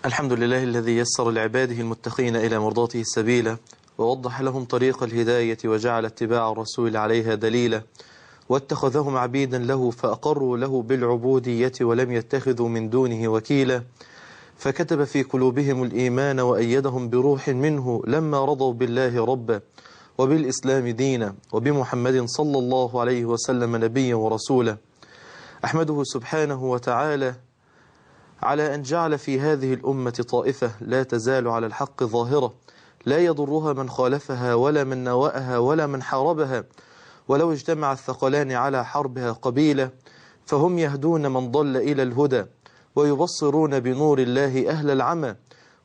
الحمد لله الذي يسر لعباده المتقين إلى مرضاته سبيلا، ووضح لهم طريق الهداية، وجعل اتباع الرسول عليها دليلا، واتخذهم عبيدا له فأقروا له بالعبودية ولم يتخذوا من دونه وكيلا، فكتب في قلوبهم الإيمان وأيدهم بروح منه لما رضوا بالله ربا وبالإسلام دينا وبمحمد صلى الله عليه وسلم نبيا ورسولا. أحمده سبحانه وتعالى على أن جعل في هذه الأمة طائفة لا تزال على الحق ظاهرة، لا يضرها من خالفها ولا من نوأها ولا من حاربها، ولو اجتمع الثقلان على حربها قبيلة، فهم يهدون من ضل إلى الهدى، ويبصرون بنور الله أهل العمى،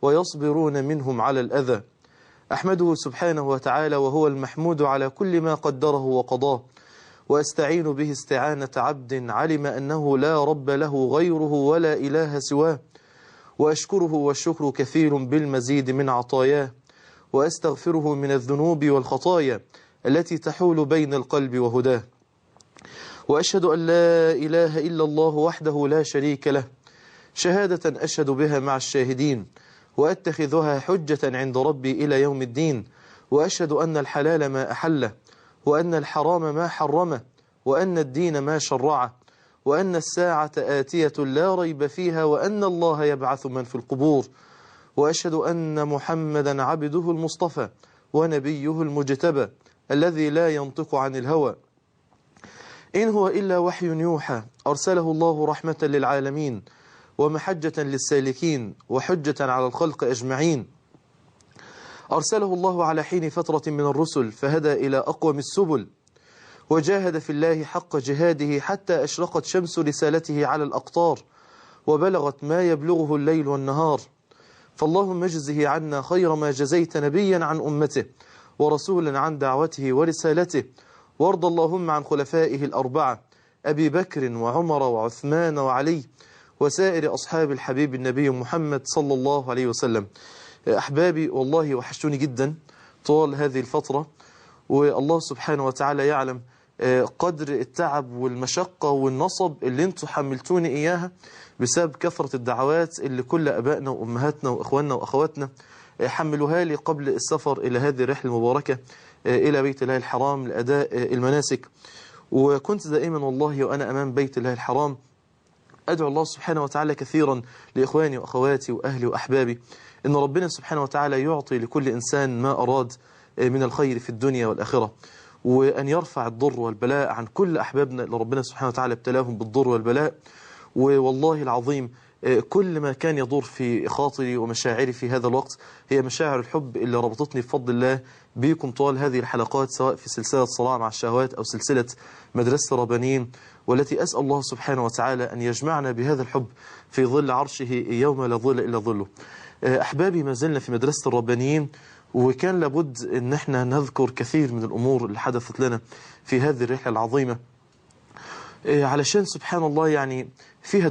ويصبرون منهم على الأذى. أحمده سبحانه وتعالى وهو المحمود على كل ما قدره وقضاه، وأستعين به استعانة عبد علم أنه لا رب له غيره ولا إله سواه، وأشكره والشكر كثير بالمزيد من عطاياه، وأستغفره من الذنوب والخطايا التي تحول بين القلب وهداه، وأشهد أن لا إله إلا الله وحده لا شريك له، شهادة أشهد بها مع الشاهدين، وأتخذها حجة عند ربي إلى يوم الدين، وأشهد أن الحلال ما أحله، وأن الحرام ما حرمه، وأن الدين ما شرعه، وأن الساعة آتية لا ريب فيها، وأن الله يبعث من في القبور، وأشهد أن محمدا عبده المصطفى ونبيه المجتبى الذي لا ينطق عن الهوى، إن هو إلا وحي يوحى، أرسله الله رحمة للعالمين ومحجة للسالكين وحجة على الخلق أجمعين. أرسله الله على حين فترة من الرسل فهدى إلى أقوم السبل، وجاهد في الله حق جهاده حتى أشرقت شمس رسالته على الأقطار، وبلغت ما يبلغه الليل والنهار. فاللهم اجزه عنا خير ما جزيت نبيا عن أمته ورسولا عن دعوته ورسالته، وارض اللهم عن خلفائه الأربعة أبي بكر وعمر وعثمان وعلي وسائر أصحاب الحبيب النبي محمد صلى الله عليه وسلم. أحبابي، والله وحشتوني جدا طوال هذه الفترة، والله سبحانه وتعالى يعلم قدر التعب والمشقة والنصب اللي انتوا حملتوني إياها بسبب كثرة الدعوات اللي كل أبائنا وأمهاتنا وإخواننا وأخواتنا حملوها لي قبل السفر إلى هذه الرحلة المباركة إلى بيت الله الحرام لأداء المناسك. وكنت دائما والله وأنا أمام بيت الله الحرام أدعو الله سبحانه وتعالى كثيرا لإخواني وأخواتي وأهلي وأحبابي إن ربنا سبحانه وتعالى يعطي لكل إنسان ما أراد من الخير في الدنيا والآخرة، وأن يرفع الضر والبلاء عن كل أحبابنا اللي ربنا سبحانه وتعالى ابتلاهم بالضر والبلاء. والله العظيم كل ما كان يدور في خاطري ومشاعري في هذا الوقت هي مشاعر الحب اللي ربطتني بفضل الله بكم طوال هذه الحلقات، سواء في سلسلة صراع مع الشهوات أو سلسلة مدرسة ربانيين، والتي أسأل الله سبحانه وتعالى أن يجمعنا بهذا الحب في ظل عرشه يوم لا ظل إلا ظله. أحبابي، ما زلنا في مدرسة الربانيين، وكان لابد أن احنا نذكر كثير من الأمور اللي حدثت لنا في هذه الرحلة العظيمة، علشان سبحان الله يعني فيها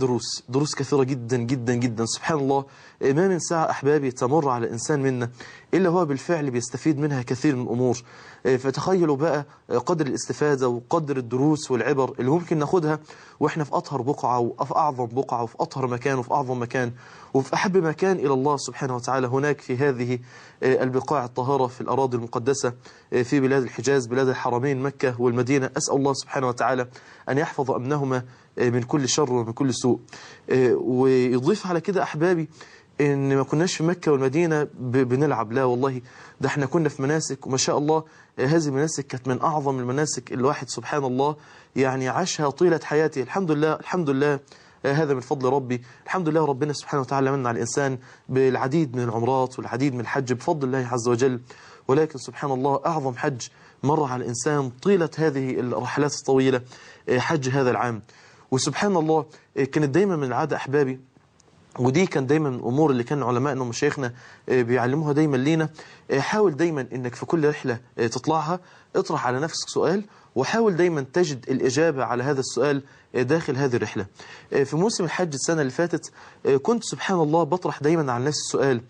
دروس كثيرة جدا جدا جدا. سبحان الله، ما من ساعة أحبابي تمر على إنسان منا إلا هو بالفعل بيستفيد منها كثير من الأمور. فتخيلوا بقى قدر الاستفادة وقدر الدروس والعبر اللي ممكن ناخدها وإحنا في أطهر بقعة وفي أعظم بقعة وفي أطهر مكان وفي أعظم مكان وفي أحب مكان إلى الله سبحانه وتعالى، هناك في هذه البقاع الطاهرة في الأراضي المقدسة في بلاد الحجاز، بلاد الحرمين مكة والمدينة. أسأل الله سبحانه وتعالى أن يحفظ أمنهما من كل شر ومن كل سوء. ويضيف على كده أحبابي إن ما كناش في مكة والمدينة بنلعب، لا والله، ده احنا كنا في مناسك، وما شاء الله هذه المناسك كانت من أعظم المناسك الواحد سبحان الله يعني عاشها طيلة حياته. الحمد لله الحمد لله، هذا من فضل ربي. الحمد لله ربنا سبحانه وتعالى من على الإنسان بالعديد من العمرات والعديد من الحج بفضل الله عز وجل. ولكن سبحان الله أعظم حج مر على الإنسان طيلة هذه الرحلات الطويلة حج هذا العام. وسبحان الله كانت دايما من العادة أحبابي، ودي كان دايما من الأمور اللي كان علمائنا ومشايخنا بيعلموها دايما لينا، حاول دايما إنك في كل رحلة تطلعها اطرح على نفسك سؤال، وحاول دايما تجد الإجابة على هذا السؤال داخل هذه الرحلة. في موسم الحج السنة اللي فاتت كنت سبحان الله بطرح دايما على نفسي السؤال،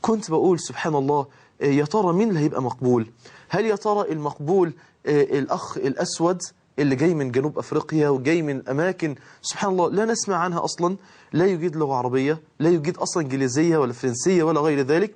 كنت بقول سبحان الله يا ترى مين اللي هيبقى مقبول؟ هل يا ترى المقبول الأخ الأسود اللي جاي من جنوب أفريقيا وجاي من أماكن سبحان الله لا نسمع عنها أصلا، لا يوجد لغة عربية، لا يوجد أصلا إنجليزية ولا فرنسية ولا غير ذلك.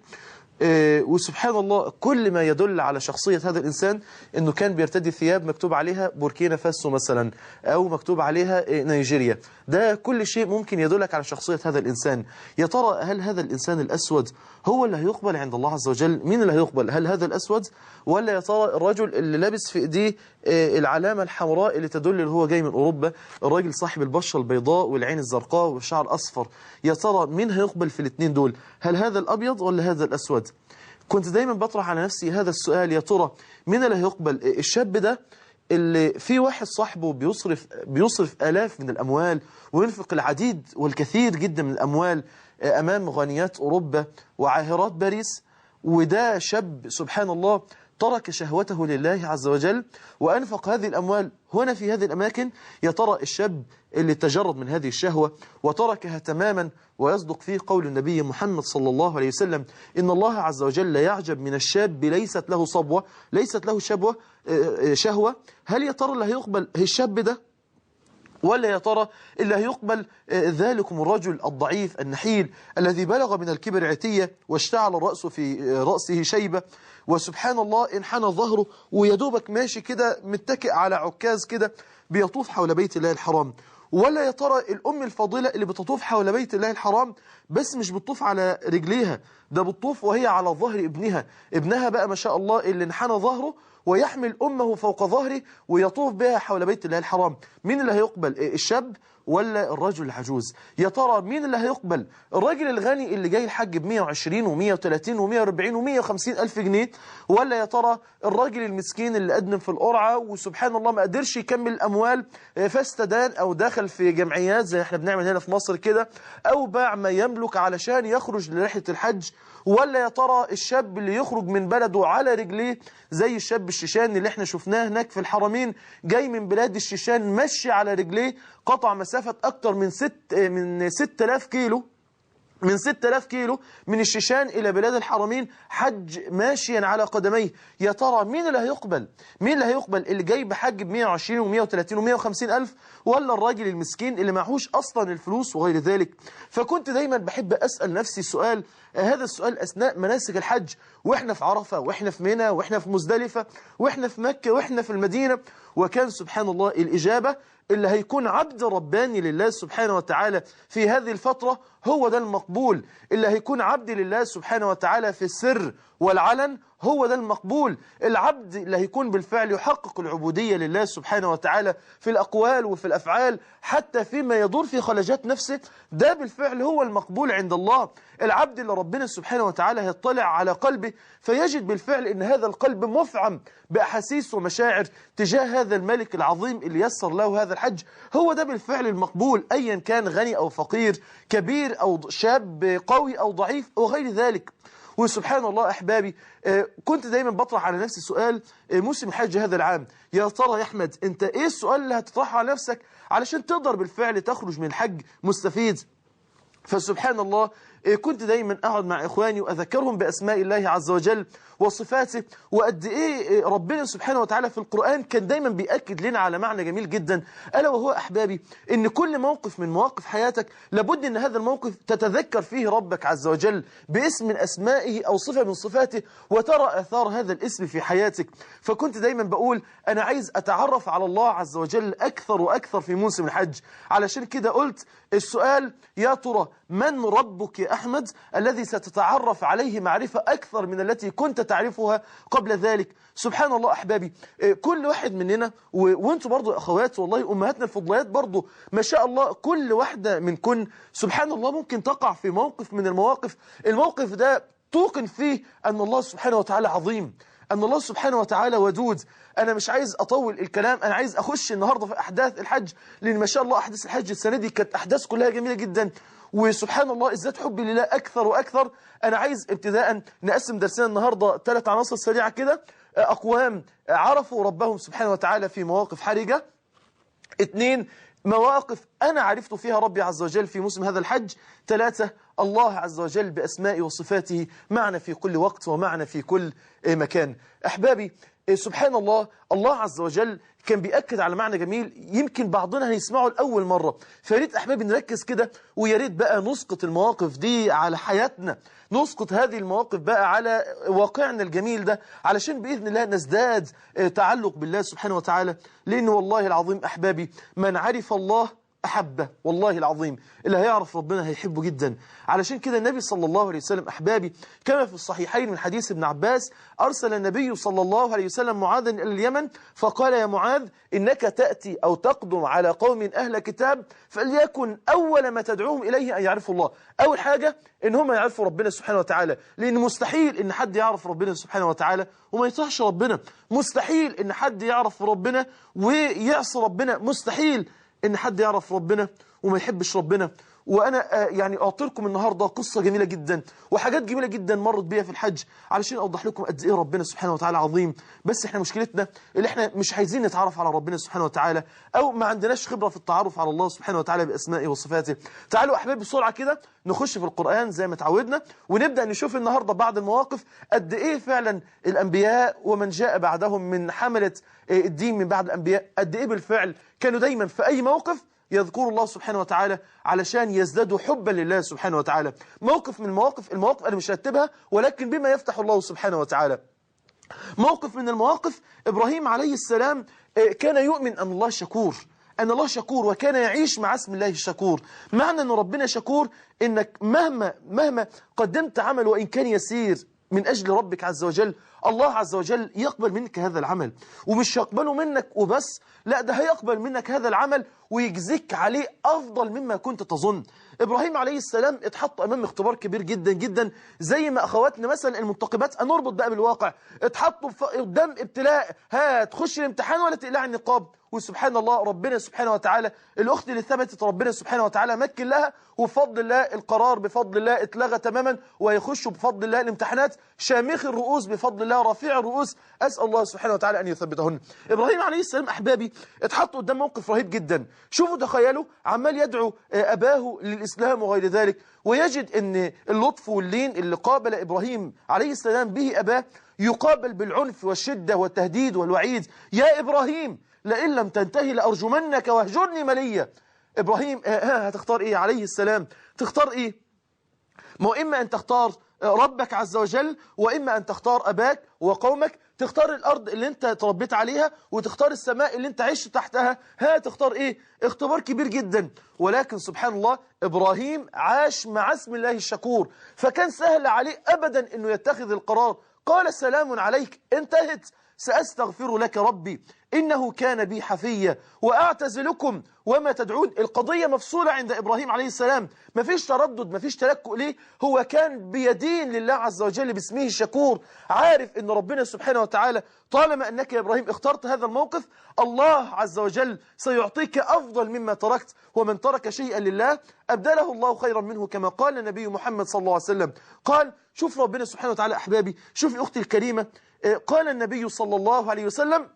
وسبحان الله كل ما يدل على شخصية هذا الإنسان أنه كان بيرتدي ثياب مكتوب عليها بوركينا فاسو مثلا أو مكتوب عليها نيجيريا. ده كل شيء ممكن يدلك على شخصية هذا الإنسان. يا ترى هل هذا الإنسان الأسود هو اللي هيقبل عند الله عز وجل؟ مين اللي هيقبل؟ هل هذا الأسود ولا يا ترى الرجل اللي لابس في إيديه العلامة الحمراء اللي تدل اللي هو جاي من أوروبا، الراجل صاحب البشرة البيضاء والعين الزرقاء والشعر الأصفر؟ يا ترى مين هيقبل في الاثنين دول؟ هل هذا الأبيض ولا هذا الأسود؟ كنت دايما بطرح على نفسي هذا السؤال، يا ترى مين اللي هيقبل؟ الشاب ده اللي في واحد صاحبه بيصرف آلاف من الأموال وينفق العديد والكثير جدا من الأموال أمام غنيات أوروبا وعاهرات باريس، وده شاب سبحان الله ترك شهوته لله عز وجل وأنفق هذه الأموال هنا في هذه الأماكن. يا ترى الشاب اللي تجرد من هذه الشهوة وتركها تماما ويصدق فيه قول النبي محمد صلى الله عليه وسلم إن الله عز وجل لا يعجب من الشاب ليست له صبوة، ليست له شهوة. هل يا ترى اللي هيقبل الشاب ده ولا يا ترى اللي هيقبل ذلكم الرجل الضعيف النحيل الذي بلغ من الكبر عتية واشتعل الرأس في رأسه شيبة وسبحان الله انحنى ظهره ويدوبك ماشي كده متكئ على عكاز كده بيطوف حول بيت الله الحرام؟ ولا يا ترى الأم الفاضلة اللي بتطوف حول بيت الله الحرام بس مش بتطوف على رجليها، ده بتطوف وهي على ظهر ابنها بقى ما شاء الله اللي انحنى ظهره ويحمل أمه فوق ظهره ويطوف بها حول بيت الله الحرام؟ مين اللي هيقبل؟ الشاب ولا الرجل العجوز؟ يا ترى مين اللي هيقبل؟ الراجل الغني اللي جاي الحج ب 120 و130 و140 و150 ألف جنيه، ولا يا ترى الراجل المسكين اللي قدم في القرعة وسبحان الله ما قدرش يكمل الأموال فاستدان أو دخل في جمعيات زي احنا بنعمل هنا في مصر كده أو باع ما يملك علشان يخرج لرحلة الحج؟ ولا يا ترى الشاب اللي يخرج من بلده على رجليه زي الشاب الشيشاني اللي احنا شفناه هناك في الحرمين جاي من بلاد الشيشان مشي على رجليه قطع مسافة أكتر من 6000 كيلو من 6000 كيلو من الشيشان إلى بلاد الحرمين حج ماشيا على قدميه؟ يا ترى مين اللي هيقبل؟ مين اللي هيقبل؟ اللي جاي بحج ب 120 و130 و150 ألف ولا الراجل المسكين اللي معهوش أصلا الفلوس وغير ذلك؟ فكنت دايما بحب أسأل نفسي السؤال، هذا السؤال أثناء مناسك الحج وإحنا في عرفة وإحنا في منى وإحنا في مزدلفة وإحنا في مكة وإحنا في المدينة. وكان سبحان الله الإجابة اللي هيكون عبد رباني لله سبحانه وتعالى في هذه الفترة هو ده المقبول. اللي هيكون عبد لله سبحانه وتعالى في السر والعلن هو ده المقبول. العبد اللي هيكون بالفعل يحقق العبودية لله سبحانه وتعالى في الأقوال وفي الأفعال حتى فيما يدور في خلجات نفسه، ده بالفعل هو المقبول عند الله. العبد اللي ربنا سبحانه وتعالى هيطلع على قلبه فيجد بالفعل ان هذا القلب مفعم بأحاسيس ومشاعر تجاه هذا الملك العظيم اللي يسر له هذا الحج، هو ده بالفعل المقبول أيا كان غني أو فقير، كبير أو شاب، قوي أو ضعيف وغير ذلك. وسبحان الله أحبابي كنت دايما بطرح على نفسي سؤال موسم الحج هذا العام، يا ترى يا أحمد أنت إيه السؤال اللي هتطرحه على نفسك علشان تقدر بالفعل تخرج من الحج مستفيد؟ فسبحان الله كنت دايما أقعد مع إخواني وأذكرهم بأسماء الله عز وجل وصفاته، وقد إيه ربنا سبحانه وتعالى في القرآن كان دايما بيأكد لنا على معنى جميل جدا، ألا وهو أحبابي إن كل موقف من مواقف حياتك لابد إن هذا الموقف تتذكر فيه ربك عز وجل باسم من أسمائه أو صفة من صفاته وترى آثار هذا الاسم في حياتك. فكنت دايما بقول أنا عايز أتعرف على الله عز وجل أكثر وأكثر في موسم الحج، علشان كده قلت السؤال يا ترى من ربك يا أحمد الذي ستتعرف عليه معرفة أكثر من التي كنت تعرفها قبل ذلك؟ سبحان الله أحبابي كل واحد مننا وانتوا برضو أخوات والله أمهاتنا الفضليات برضو ما شاء الله كل واحدة منكن سبحان الله ممكن تقع في موقف من الموقف ده توقن فيه أن الله سبحانه وتعالى عظيم، أن الله سبحانه وتعالى ودود. أنا مش عايز أطول الكلام، أنا عايز أخش النهاردة في أحداث الحج، لأن ما شاء الله أحداث الحج السنة دي كانت أحداث كلها جميلة جدا، وسبحان الله ازداد حبي لله أكثر وأكثر. أنا عايز ابتداء نقسم درسنا النهاردة 3 عناصر سريعة كده، أقوام عرفوا ربهم سبحانه وتعالى في مواقف حرجة، 2 مواقف أنا عرفت فيها ربي عز وجل في موسم هذا الحج، 3 الله عز وجل بأسمائه وصفاته معنا في كل وقت ومعنا في كل مكان. أحبابي سبحان الله، الله عز وجل كان بيأكد على معنى جميل يمكن بعضنا هيسمعه لأول مرة. فياريت أحبابي نركز كده، وياريت بقى نسقط المواقف دي على حياتنا، نسقط هذه المواقف بقى على واقعنا الجميل ده، علشان بإذن الله نزداد تعلق بالله سبحانه وتعالى. لأن والله العظيم أحبابي من عرف الله أحبه، والله العظيم اللي هيعرف ربنا هيحبه جدا. علشان كده النبي صلى الله عليه وسلم أحبابي كما في الصحيحين من حديث ابن عباس، أرسل النبي صلى الله عليه وسلم معاذا إلى اليمن فقال: يا معاذ إنك تأتي أو تقدم على قوم أهل كتاب، فليكن أول ما تدعوهم إليه أن يعرفوا الله. أول حاجة إن هم يعرفوا ربنا سبحانه وتعالى، لأن مستحيل إن حد يعرف ربنا سبحانه وتعالى وما يطيعش ربنا، مستحيل إن حد يعرف ربنا ويعصي ربنا، مستحيل إن حد يعرف ربنا وما يحبش ربنا. وأنا يعني أعطيكم النهاردة قصة جميلة جدا وحاجات جميلة جدا مرت بيها في الحج، علشان أوضح لكم قد إيه ربنا سبحانه وتعالى عظيم. بس إحنا مشكلتنا اللي إحنا مش عايزين نتعرف على ربنا سبحانه وتعالى، أو ما عندناش خبرة في التعرف على الله سبحانه وتعالى بأسمائه وصفاته. تعالوا أحبابي بسرعة كده نخش في القرآن زي ما تعودنا، ونبدأ نشوف النهاردة بعض المواقف قد إيه فعلا الأنبياء ومن جاء بعدهم من حملة الدين من بعد الأنبياء قد إيه بالفعل كانوا دايما في أي موقف يذكروا الله سبحانه وتعالى علشان يزدادوا حبا لله سبحانه وتعالى. موقف من المواقف أنا مش هرتبها، ولكن بما يفتح الله سبحانه وتعالى. موقف من المواقف، إبراهيم عليه السلام كان يؤمن أن الله شكور، أن الله شكور، وكان يعيش مع اسم الله الشكور. معنى أن ربنا شكور إنك مهما قدمت عمل وإن كان يسير من أجل ربك عز وجل، الله عز وجل يقبل منك هذا العمل، ومش يقبله منك وبس، لا ده هيقبل منك هذا العمل ويجزيك عليه أفضل مما كنت تظن. إبراهيم عليه السلام اتحط أمام اختبار كبير جدا جدا، زي ما أخواتنا مثلا المنتقبات، هنربط بقى بالواقع، اتحطوا قدام ابتلاء، تخش الامتحان ولا تقلع النقاب. وسبحان الله ربنا سبحانه وتعالى الأخت اللي ثبتت ربنا سبحانه وتعالى مكن لها، وبفضل الله القرار بفضل الله اتلغى تماما، ويخشوا بفضل الله الامتحانات شامخ الرؤوس بفضل الله رفيع الرؤوس. أسأل الله سبحانه وتعالى أن يثبتهن. إبراهيم عليه السلام أحبابي اتحط قدام موقف رهيب جدا. شوفوا تخيلوا عمال يدعو أباه للإسلام وغير ذلك، ويجد أن اللطف واللين اللي قابل إبراهيم عليه السلام به أباه يقابل بالعنف والشدة والتهديد والوعيد. يا إبراهيم لئن لم تنتهي لأرجمنك واهجرني مليا. إبراهيم هتختار إيه عليه السلام؟ تختار إيه؟ ما إما أن تختار ربك عز وجل، وإما أن تختار أباك وقومك، تختار الأرض اللي أنت تربيت عليها، وتختار السماء اللي أنت عشت تحتها. تختار إيه؟ اختبار كبير جدا. ولكن سبحان الله إبراهيم عاش مع اسم الله الشكور، فكان سهل عليه أبدا أنه يتخذ القرار. قال: سلام عليك، انتهت، سأستغفر لك ربي إنه كان بي حفيا وأعتزلكم وما تدعون. القضية مفصولة عند إبراهيم عليه السلام، مفيش تردد، مفيش تلكؤ. ليه؟ هو كان بيدين لله عز وجل باسمه الشكور، عارف إن ربنا سبحانه وتعالى طالما أنك يا إبراهيم اخترت هذا الموقف، الله عز وجل سيعطيك أفضل مما تركت. ومن ترك شيئا لله أبدله الله خيرا منه، كما قال النبي محمد صلى الله عليه وسلم. قال شوف ربنا سبحانه وتعالى أحبابي، شوف أختي الكريمة، قال النبي صلى الله عليه وسلم،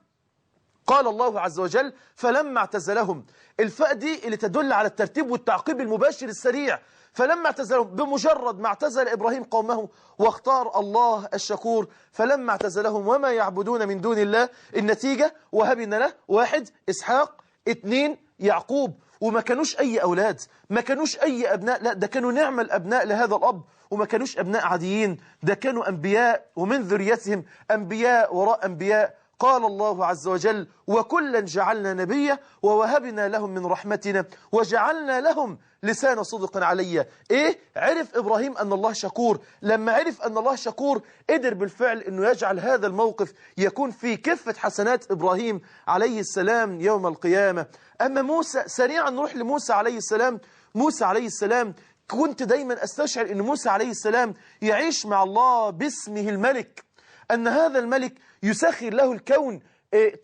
قال الله عز وجل: فلما اعتزلهم. الفاء دي اللي تدل على الترتيب والتعقيب المباشر السريع. فلما اعتزلهم، بمجرد ما اعتزل إبراهيم قومه واختار الله الشكور، فلما اعتزلهم وما يعبدون من دون الله، النتيجة وهبنا له 1 إسحاق، 2 يعقوب. وما كانوش أي أولاد، ما كانوش أي أبناء، لا ده كانوا نعم الأبناء لهذا الأب، وما كانوش أبناء عاديين، ده كانوا أنبياء، ومن ذريتهم أنبياء وراء أنبياء. قال الله عز وجل: وكلا جعلنا نبيا ووهبنا لهم من رحمتنا وجعلنا لهم لسان صدق عليا. إيه؟ عرف إبراهيم أن الله شكور. لما عرف أن الله شكور قدر بالفعل أنه يجعل هذا الموقف يكون في كفة حسنات إبراهيم عليه السلام يوم القيامة. أما موسى، سريعا نروح لموسى عليه السلام. موسى عليه السلام كنت دايما أستشعر أن موسى عليه السلام يعيش مع الله باسمه الملك، أن هذا الملك يسخر له الكون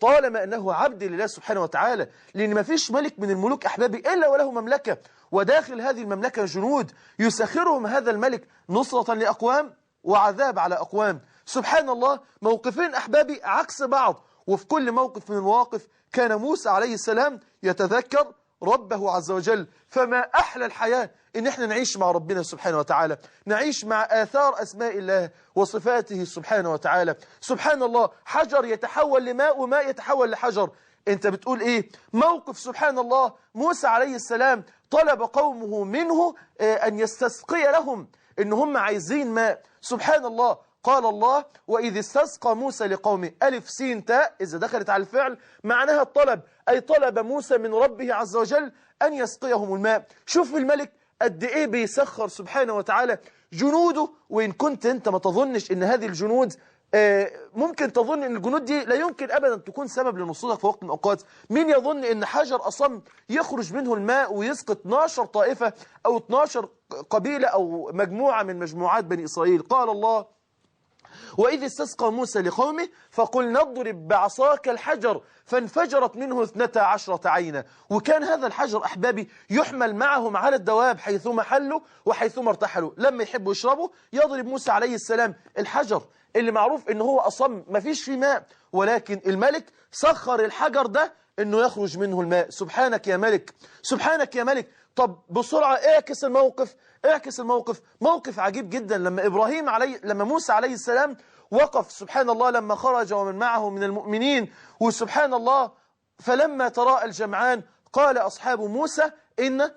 طالما أنه عبد لله سبحانه وتعالى. لأن ما فيش ملك من الملوك أحبابي إلا وله مملكة، وداخل هذه المملكة جنود يسخرهم هذا الملك نصرة لأقوام وعذاب على أقوام. سبحان الله، موقفين أحبابي عكس بعض، وفي كل موقف من المواقف كان موسى عليه السلام يتذكر ربه عز وجل. فما أحلى الحياة إن احنا نعيش مع ربنا سبحانه وتعالى، نعيش مع آثار أسماء الله وصفاته سبحانه وتعالى. سبحان الله، حجر يتحول لماء وماء يتحول لحجر. انت بتقول ايه؟ موقف سبحان الله، موسى عليه السلام طلب قومه منه أن يستسقي لهم، إن هم عايزين ماء. سبحان الله، قال الله وإذ استسقى موسى لقومه، ألف سين تاء إذا دخلت على الفعل معناها الطلب، أي طلب موسى من ربه عز وجل أن يسقيهم الماء. شوف الملك قد إيه بيسخر سبحانه وتعالى جنوده. وإن كنت أنت ما تظنش أن هذه الجنود ممكن تظن أن الجنود دي لا يمكن أبدا تكون سبب لنصرتك في وقت من الأوقات. مين يظن أن حجر أصم يخرج منه الماء ويسقط 12 طائفة أو 12 قبيلة أو مجموعة من مجموعات بني إسرائيل؟ قال الله وإذ استسقى موسى لقومه فقل نضرب بعصاك الحجر فانفجرت منه 12 عينا. وكان هذا الحجر أحبابي يحمل معهم على الدواب حيثما حلوا وحيثما ارتحلوا. لما يحبوا يشربوا يضرب موسى عليه السلام الحجر اللي معروف إنه هو أصم ما فيش فيه ماء، ولكن الملك سخر الحجر ده إنه يخرج منه الماء. سبحانك يا ملك، سبحانك يا ملك. طب بسرعة اعكس الموقف، اعكس الموقف. موقف عجيب جدا لما موسى عليه السلام وقف سبحان الله لما خرج ومن معه من المؤمنين، وسبحان الله فلما تراءى الجمعان قال أصحاب موسى إن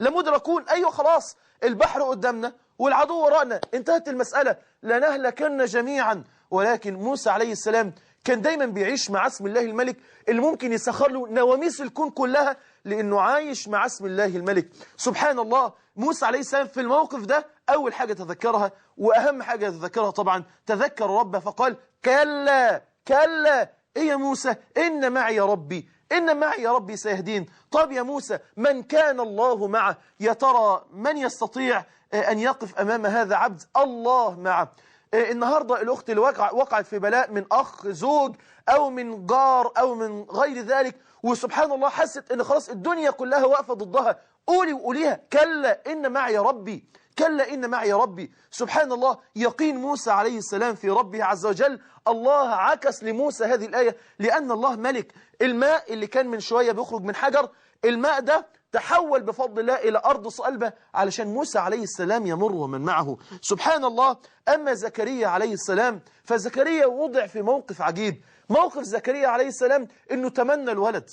لمدركون. أيوة خلاص، البحر قدامنا والعدو وراءنا، انتهت المسألة، لنهلكن جميعا. ولكن موسى عليه السلام كان دايما بيعيش مع اسم الله الملك اللي ممكن يسخر له نواميس الكون كلها، لأنه عايش مع اسم الله الملك. سبحان الله، موسى عليه السلام في الموقف ده أول حاجة تذكرها وأهم حاجة تذكرها طبعا تذكر ربه فقال كلا كلا، إيه يا موسى؟ إن معي ربي، إن معي ربي سيهدين. طب يا موسى من كان الله معه؟ يا ترى من يستطيع أن يقف أمام هذا عبد الله معه؟ النهاردة الأخت اللي وقعت في بلاء من أخ زوج أو من جار أو من غير ذلك، وسبحان الله حست أن خلاص الدنيا كلها واقفة ضدها، قولي وقوليها كلا إن معي ربي، كلا إن معي ربي. سبحان الله، يقين موسى عليه السلام في ربه عز وجل. الله عكس لموسى هذه الآية لأن الله ملك. الماء اللي كان من شوية بيخرج من حجر، الماء ده تحول بفضل الله إلى أرض صلبة علشان موسى عليه السلام يمر ومن معه. سبحان الله. أما زكريا عليه السلام فزكريا وضع في موقف عجيب. موقف زكريا عليه السلام إنه تمنى الولد،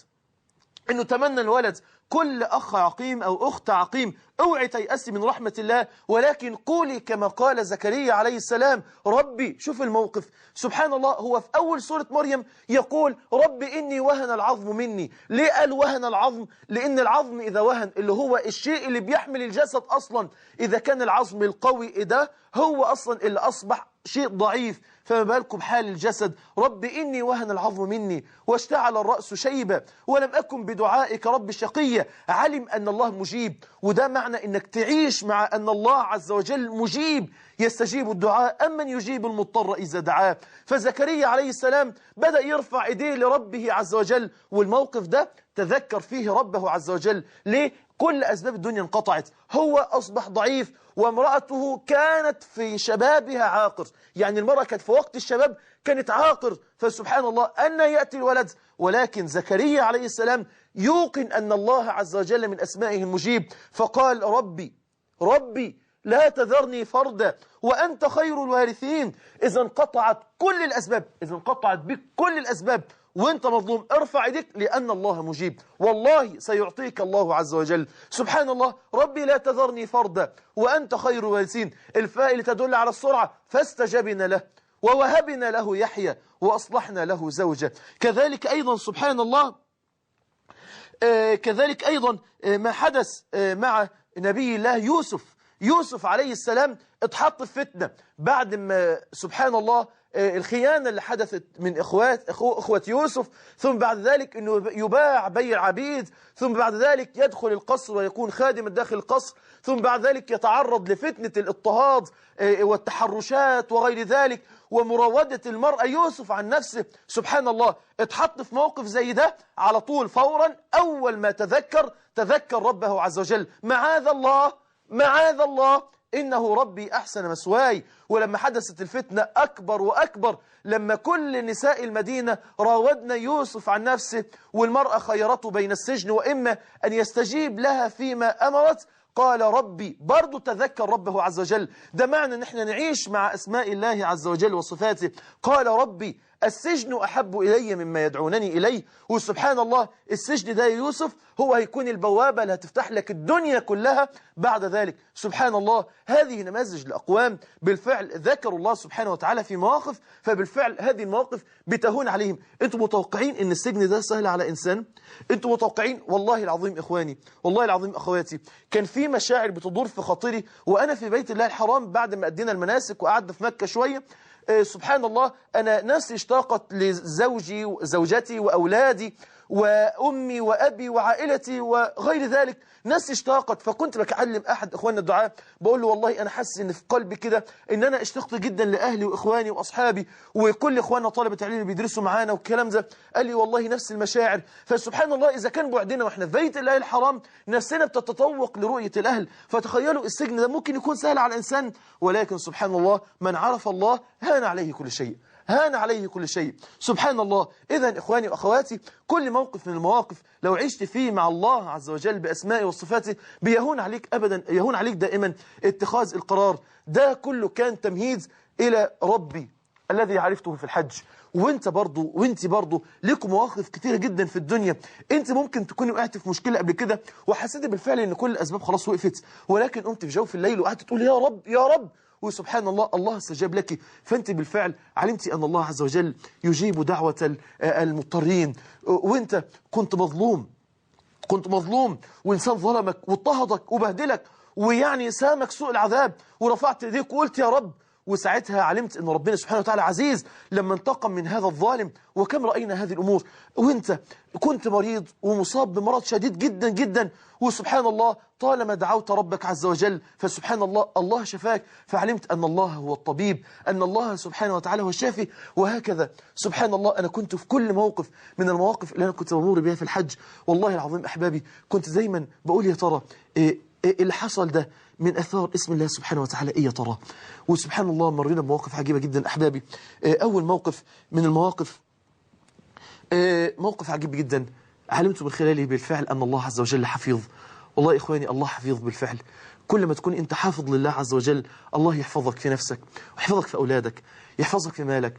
إنه تمنى الولد. كل أخ عقيم أو أخت عقيم اوعي تيأسي من رحمة الله، ولكن قولي كما قال زكريا عليه السلام ربي. شوف الموقف سبحان الله، هو في أول سورة مريم يقول ربي إني وهن العظم مني. ليه قال وهن العظم؟ لأن العظم إذا وهن اللي هو الشيء اللي بيحمل الجسد أصلا، إذا كان العظم القوي ده هو أصلا اللي أصبح شيء ضعيف، فما بالكم بحال الجسد. رب إني وهن العظم مني واشتعل الرأس شيبا ولم أكن بدعائك رب شقيا. علم أن الله مجيب، وده معنى أنك تعيش مع أن الله عز وجل مجيب، يستجيب الدعاء أمن يجيب المضطر إذا دعاه. فزكريا عليه السلام بدأ يرفع إيديه لربه عز وجل، والموقف ده تذكر فيه ربه عز وجل. ليه؟ كل أسباب الدنيا انقطعت، هو أصبح ضعيف، وامرأته كانت في شبابها عاقر، يعني المرأة كانت في وقت الشباب كانت عاقر، فسبحان الله أن يأتي الولد. ولكن زكريا عليه السلام يوقن أن الله عز وجل من أسمائه المجيب، فقال ربي ربي لا تذرني فردا وأنت خير الوارثين. إذا انقطعت كل الأسباب، إذا انقطعت بك كل الأسباب وانت مظلوم، ارفع يديك لأن الله مجيب، والله سيعطيك الله عز وجل. سبحان الله. ربي لا تذرني فردا وأنت خير الوارثين، الفاء اللي تدل على السرعة. فاستجبنا له ووهبنا له يحيى وأصلحنا له زوجه. كذلك أيضا سبحان الله، كذلك أيضا ما حدث مع نبي الله يوسف عليه السلام اتحط في فتنة بعد ما سبحان الله الخيانة اللي حدثت من إخوة يوسف، ثم بعد ذلك أنه يباع بيع عبيد، ثم بعد ذلك يدخل القصر ويكون خادما داخل القصر، ثم بعد ذلك يتعرض لفتنة الاضطهاد والتحرشات وغير ذلك ومراودة المرأة. يوسف عن نفسه سبحان الله اتحط في موقف زي ده، على طول فورا أول ما تذكر ربه عز وجل. معاذ الله معاذ الله إنه ربي أحسن مثواي. ولما حدثت الفتنة أكبر وأكبر، لما كل نساء المدينة راودن يوسف عن نفسه والمرأة خيرته بين السجن وإما أن يستجيب لها فيما أمرت، قال ربي. برضو تذكر ربه عز وجل. ده معنى ان احنا نعيش مع أسماء الله عز وجل وصفاته. قال ربي السجن أحب إلي مما يدعونني إليه. وسبحان الله السجن ده يوسف هو هيكون البوابة اللي هتفتح لك الدنيا كلها بعد ذلك. سبحان الله، هذه نماذج لأقوام بالفعل ذكروا الله سبحانه وتعالى في مواقف، فبالفعل هذه المواقف بتهون عليهم. انتم متوقعين ان السجن ده سهل على إنسان؟ انتم متوقعين؟ والله العظيم إخواني، والله العظيم أخواتي، كان في مشاعر بتدور في خاطري وأنا في بيت الله الحرام بعد ما أدينا المناسك وقعدنا في مكة شوية. سبحان الله، أنا نفسي اشتاقت لزوجي وزوجتي وأولادي وأمي وأبي وعائلتي وغير ذلك، نفسي اشتاقت. فكنت بكلم أحد إخواننا الدعاء بقول له والله أنا حاسس إن في قلبي كده إن أنا اشتقت جدا لأهلي وإخواني وأصحابي وكل إخواننا طلبة العلم اللي بيدرسوا معانا والكلام ده. قال لي والله نفس المشاعر. فسبحان الله، إذا كان بعدنا وإحنا في بيت الله الحرام نفسنا بتتطوق لرؤية الأهل، فتخيلوا السجن ده ممكن يكون سهل على الإنسان، ولكن سبحان الله من عرف الله هان عليه كل شيء، هان عليه كل شيء. سبحان الله. إذن إخواني وأخواتي، كل موقف من المواقف لو عشت فيه مع الله عز وجل بأسمائه وصفاته بيهون عليك أبدا، يهون عليك دائما اتخاذ القرار. ده كله كان تمهيد إلى ربي الذي عرفته في الحج. وانت برضو لكم مواقف كتيرة جدا في الدنيا. انت ممكن تكوني وقعت في مشكلة قبل كده وحسيت بالفعل ان كل الأسباب خلاص وقفت، ولكن قمت في جوف الليل وقعدت تقول يا رب يا رب، وسبحان الله الله استجاب لك. فانت بالفعل علمتي أن الله عز وجل يجيب دعوة المضطرين. وانت كنت مظلوم وإنسان ظلمك واضطهدك وبهدلك ويعني سامك سوء العذاب، ورفعت ايديك وقلت يا رب، وساعتها علمت أن ربنا سبحانه وتعالى عزيز لما انتقم من هذا الظالم. وكم رأينا هذه الأمور. وانت كنت مريض ومصاب بمرض شديد جدا جدا، وسبحان الله طالما دعوت ربك عز وجل فسبحان الله الله شفاك، فعلمت أن الله هو الطبيب، أن الله سبحانه وتعالى هو الشافي. وهكذا سبحان الله أنا كنت في كل موقف من المواقف اللي أنا كنت بمر بها في الحج، والله العظيم أحبابي كنت دايما بقول يا ترى اللي حصل ده من أثار اسم الله سبحانه وتعالى إيه يا ترى. وسبحان الله مرينا بمواقف عجيبة جدا أحبابي. أول موقف من المواقف موقف عجيب جدا علمت من خلاله بالفعل أن الله عز وجل حفيظ. والله إخواني الله حفيظ بالفعل. كل ما تكون أنت حافظ لله عز وجل الله يحفظك في نفسك ويحفظك في أولادك، يحفظك في مالك.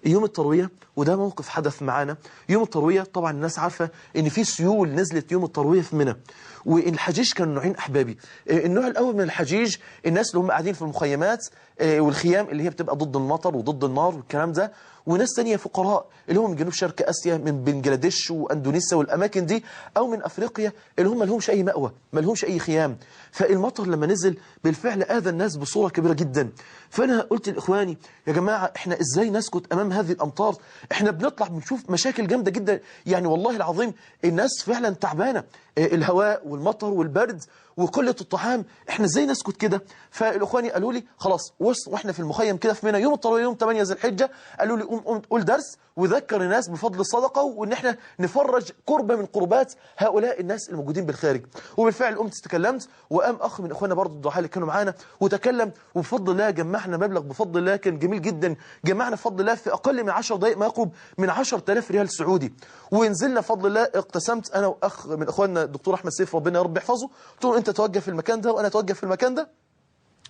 يوم التروية، وده موقف حدث معانا يوم التروية. طبعا الناس عارفة ان في سيول نزلت يوم التروية في منى، والحجيج كانوا نوعين أحبابي. النوع الأول من الحجيج الناس اللي هم قاعدين في المخيمات والخيام اللي هي بتبقى ضد المطر وضد النار والكلام ده، وناس تانية فقراء اللي هم من جنوب شرق آسيا، من بنجلاديش وأندونيسيا والأماكن دي، أو من أفريقيا اللي هم ما لهمش أي مأوى ما لهمش أي خيام. فالمطر لما نزل بالفعل آذى الناس بصورة كبيرة جدا. فأنا قلت لإخواني يا جماعة إحنا إزاي نسكت أمام هذه الأمطار؟ إحنا بنطلع بنشوف مشاكل جامدة جدا، يعني والله العظيم الناس فعلا تعبانة، الهواء والمطر والبرد وقلة الطعام، احنا ازاي نسكت كده؟ فالاخواني قالوا لي خلاص واحنا في المخيم كده في منى يوم التروية يوم 8 ذي الحجة، قالوا لي قول درس وذكر الناس بفضل الصدقة وان احنا نفرج قربة من قربات هؤلاء الناس الموجودين بالخارج. وبالفعل قمت تكلمت، وقام اخ من اخواننا برضه الضحايا اللي كانوا معانا وتكلم، وبفضل الله جمعنا مبلغ بفضل الله كان جميل جدا. جمعنا بفضل الله في اقل من 10 دقائق ما يقرب من 10,000 ريال سعودي، ونزلنا بفضل الله. اقتسمت انا واخ من اخواننا الدكتور احمد سيف ربنا يا رب يحفظه، قلت له انت توجه في المكان ده وانا اتوجه في المكان ده،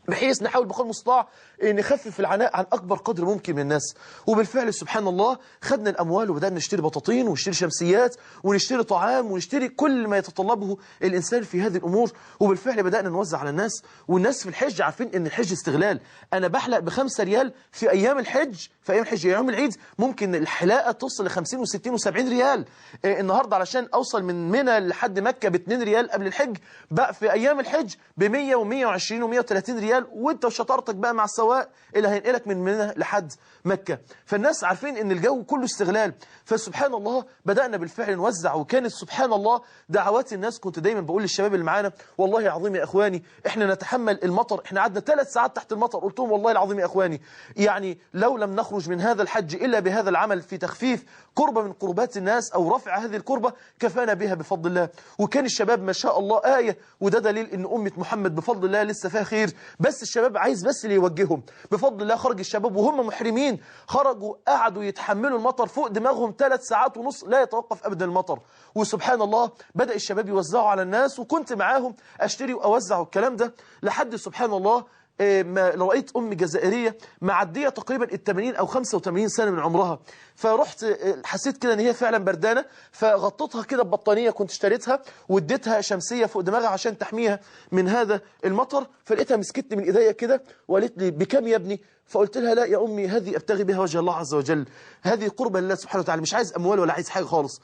بحيث نحاول بقدر المستطاع نخفف العناء عن أكبر قدر ممكن من الناس. وبالفعل سبحان الله خدنا الأموال وبدأنا نشتري بطاطين ونشتري شمسيات ونشتري طعام ونشتري كل ما يتطلبه الإنسان في هذه الأمور. وبالفعل بدأنا نوزع على الناس، والناس في الحج عارفين إن الحج استغلال. أنا بحلق ب5 ريال في أيام الحج، في أيام الحج يوم العيد ممكن الحلاقة توصل ل50 و60 و70 ريال. النهاردة علشان أوصل من منى لحد مكة ب2 ريال قبل الحج، بقى في أيام الحج ب100 و120 و130 ريال، وانت وشطارتك بقى مع السواق اللي هينقلك من منى لحد مكة. فالناس عارفين ان الجو كله استغلال. فسبحان الله بدأنا بالفعل نوزع، وكانت سبحان الله دعوات الناس. كنت دايما بقول للشباب اللي معانا والله العظيم يا اخواني احنا نتحمل المطر، احنا قعدنا 3 ساعات تحت المطر، قلت لهم والله العظيم يا اخواني يعني لو لم نخرج من هذا الحج الا بهذا العمل في تخفيف قربة من قربات الناس او رفع هذه القربة كفانا بها بفضل الله. وكان الشباب ما شاء الله آية، وده دليل ان أمة محمد بفضل الله لسه فيها خير. بس الشباب عايز بس اللي يوجههم. بفضل الله خرج الشباب وهم محرمين، خرجوا قعدوا يتحملوا المطر فوق دماغهم 3 ساعات ونص لا يتوقف أبدا المطر. وسبحان الله بدأ الشباب يوزعوا على الناس، وكنت معاهم أشتري وأوزع الكلام ده لحد سبحان الله ما رأيت أم جزائرية معدية تقريبا 80 أو 85 سنة من عمرها، فرحت حسيت كده ان هي فعلا بردانة، فغطيتها كده ببطانية كنت اشتريتها واديتها شمسية فوق دماغها عشان تحميها من هذا المطر. فلقيتها مسكتني من ايديا كده وقالت لي بكم يا ابني؟ فقلت لها لا يا أمي، هذه أبتغي بها وجه الله عز وجل، هذه قربة لله سبحانه وتعالى، مش عايز أموال ولا عايز حاجة خالص،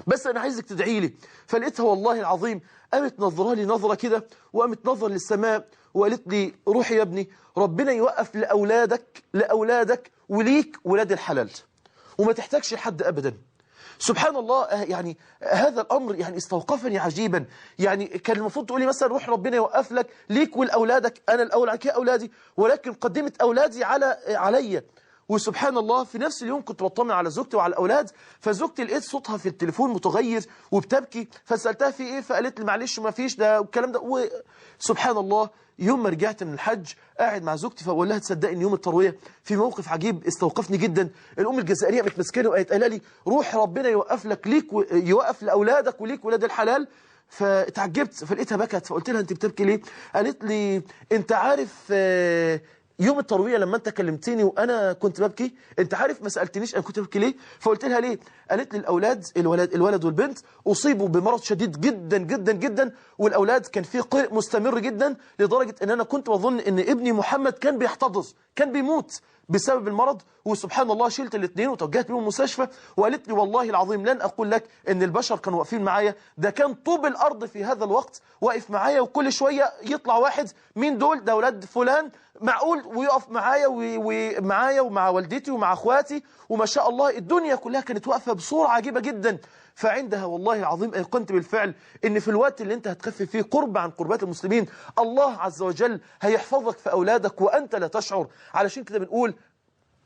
بس أنا عايزك تدعي لي. فلقيتها والله العظيم قامت نظرها لي نظرة كده، وقامت نظر للسماء وقالت لي روحي يا ابني، ربنا يوقف لأولادك وليك ولاد الحلال، وما تحتاجش لحد أبدا. سبحان الله، يعني هذا الأمر يعني استوقفني عجيبا. يعني كان المفروض تقولي مثلا روح ربنا يوقف لك ليك ولأولادك، أنا الأول على كده أولادي، ولكن قدمت أولادي علي. وسبحان الله في نفس اليوم كنت بطمن على زوجتي وعلى الأولاد، فزوجتي لقيت صوتها في التليفون متغير وبتبكي، فسألتها في إيه؟ فقالت لي معلش ما فيش ده والكلام ده. وسبحان الله يوم ما رجعت من الحج قاعد مع زوجتي فبقول لها تصدقي ان يوم التروية في موقف عجيب استوقفني جدا. الأم الجزائرية متمسكنه وقالت لي روح ربنا يوقف لك ليك يوقف لأولادك وليك ولاد الحلال. فتعجبت فلقيتها بكت، فقلت لها انت بتبكي ليه؟ قالت لي انت عارف يوم التروية لما انت كلمتني وانا كنت ببكي، انت عارف ما سألتنيش انا كنت ببكي ليه؟ فقلت لها ليه؟ قالت لي الولد والبنت اصيبوا بمرض شديد جدا جدا جدا، والاولاد كان فيه قيء مستمر جدا لدرجة ان انا كنت بظن ان ابني محمد كان بيحتضر، كان بيموت بسبب المرض. وسبحان الله شلت الاثنين وتوجهت بيهم المستشفى، وقالت لي والله العظيم لن اقول لك ان البشر كانوا واقفين معايا، ده كان طوب الارض في هذا الوقت واقف معايا، وكل شوية يطلع واحد مين دول؟ ده اولاد فلان، معقول؟ ويقف معايا ومعايا ومع والدتي ومع اخواتي، وما شاء الله الدنيا كلها كانت واقفة بصورة عجيبة جدا. فعندها والله العظيم أيقنت بالفعل ان في الوقت اللي انت هتخفف فيه قرب عن قربات المسلمين الله عز وجل هيحفظك في أولادك وأنت لا تشعر. علشان كده بنقول،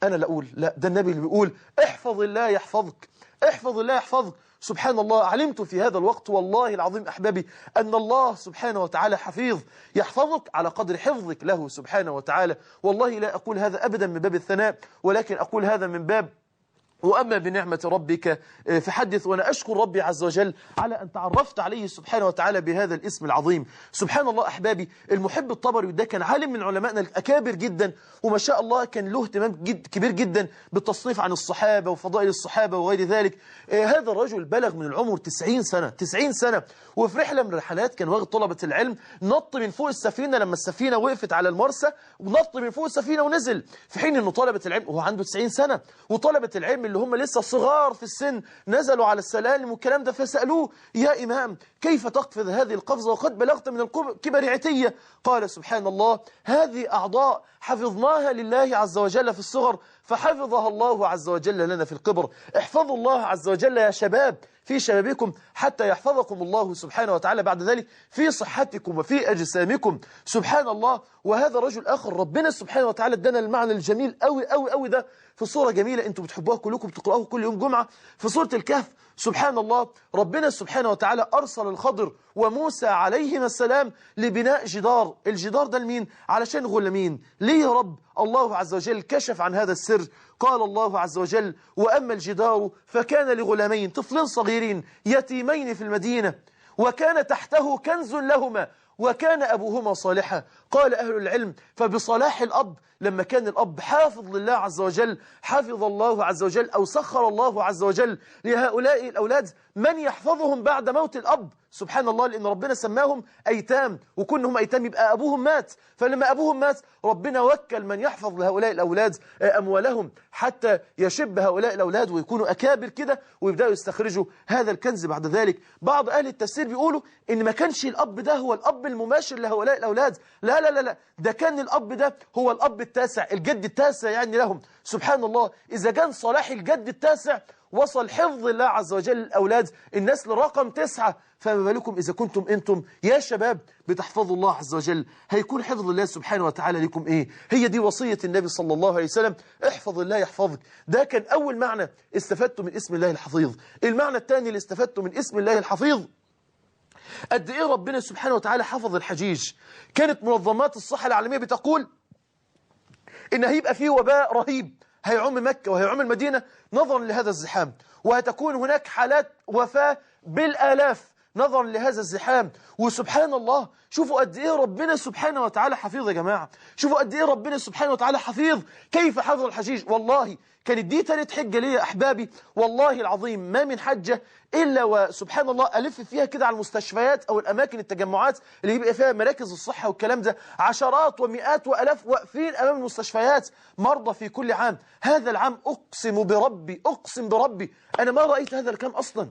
أنا لا أقول، لا ده النبي اللي بيقول احفظ الله يحفظك، احفظ الله يحفظك. سبحان الله علمت في هذا الوقت والله العظيم أحبابي أن الله سبحانه وتعالى حفيظ يحفظك على قدر حفظك له سبحانه وتعالى. والله لا أقول هذا أبدا من باب الثناء، ولكن أقول هذا من باب وأما بنعمة ربك فحدث. وأنا أشكر ربي عز وجل على أن تعرفت عليه سبحانه وتعالى بهذا الاسم العظيم. سبحان الله أحبابي، المحب الطبري ده كان عالم من علمائنا الأكابر جدا، وما شاء الله كان له اهتمام كبير جدا بالتصنيف عن الصحابة وفضائل الصحابة وغير ذلك. هذا الرجل بلغ من العمر 90 سنة 90 سنة، وفي رحلة من الرحلات كان واخد طلبة العلم، نط من فوق السفينة لما السفينة وقفت على المرسى، ونط من فوق السفينة ونزل، في حين أنه طلبة العلم وهو عنده 90 سنة، وطلبة العلم اللي هم لسه صغار في السن نزلوا على السلالم والكلام ده، فسألوه يا إمام كيف تقفز هذه القفزة وقد بلغت من الكبر عتية؟ قال سبحان الله هذه أعضاء حفظناها لله عز وجل في الصغر فحفظها الله عز وجل لنا في الكبر. احفظوا الله عز وجل يا شباب في شبابكم حتى يحفظكم الله سبحانه وتعالى بعد ذلك في صحتكم وفي أجسامكم. سبحان الله. وهذا رجل آخر ربنا سبحانه وتعالى ادانا المعنى الجميل قوي قوي قوي ده في صورة جميلة انتم بتحبوها كلكم بتقرأوها كل يوم جمعة في سورة الكهف. سبحان الله ربنا سبحانه وتعالى أرسل الخضر وموسى عليهما السلام لبناء جدار. الجدار ده لمين؟ علشان غلامين. ليه يا رب؟ الله عز وجل كشف عن هذا السر. قال الله عز وجل وأما الجدار فكان لغلامين طفلين صغيرين يتيمين في المدينة وكان تحته كنز لهما وكان أبوهما صالحا. قال أهل العلم فبصلاح الأب لما كان الأب حافظ لله عز وجل حافظ الله عز وجل أو سخر الله عز وجل لهؤلاء الأولاد من يحفظهم بعد موت الأب. سبحان الله لأن ربنا سماهم أيتام وكونهم أيتام يبقى أبوهم مات، فلما أبوهم مات ربنا وكل من يحفظ لهؤلاء الأولاد أموالهم حتى يشب هؤلاء الأولاد ويكونوا أكابر كده ويبدأوا يستخرجوا هذا الكنز بعد ذلك. بعض أهل التفسير بيقولوا إن ما كانش الأب ده هو الأب المباشر لهؤلاء الأولاد، لا لا لا لا، ده كان الأب ده هو الأب التاسع الجد التاسع يعني لهم. سبحان الله إذا كان صلاح الجد التاسع وصل حفظ الله عز وجل الأولاد النسل رقم 9، فما بالكم إذا كنتم أنتم يا شباب بتحفظوا الله عز وجل هيكون حفظ الله سبحانه وتعالى لكم إيه؟ هي دي وصية النبي صلى الله عليه وسلم احفظ الله يحفظك. ده كان أول معنى استفدته من اسم الله الحفيظ. المعنى الثاني اللي استفدته من اسم الله الحفيظ قد إيه ربنا سبحانه وتعالى حفظ الحجيج. كانت منظمات الصحة العالمية بتقول إن هيبقى فيه وباء رهيب هيعم مكة وهيعم المدينة نظرا لهذا الزحام، وهتكون هناك حالات وفاة بالآلاف نظرا لهذا الزحام. وسبحان الله، شوفوا قد ايه ربنا سبحانه وتعالى حفيظ يا جماعة، شوفوا قد ايه ربنا سبحانه وتعالى حفيظ. كيف حفظ الحجيج؟ والله كانت دي ثالث حجة ليا أحبابي، والله العظيم ما من حجة إلا وسبحان الله ألف فيها كده على المستشفيات أو الأماكن التجمعات اللي يبقى فيها مراكز الصحة والكلام ده، عشرات ومئات وألاف واقفين أمام المستشفيات مرضى في كل عام. هذا العام أقسم بربي، أقسم بربي أنا ما رأيت هذا الكلام أصلا،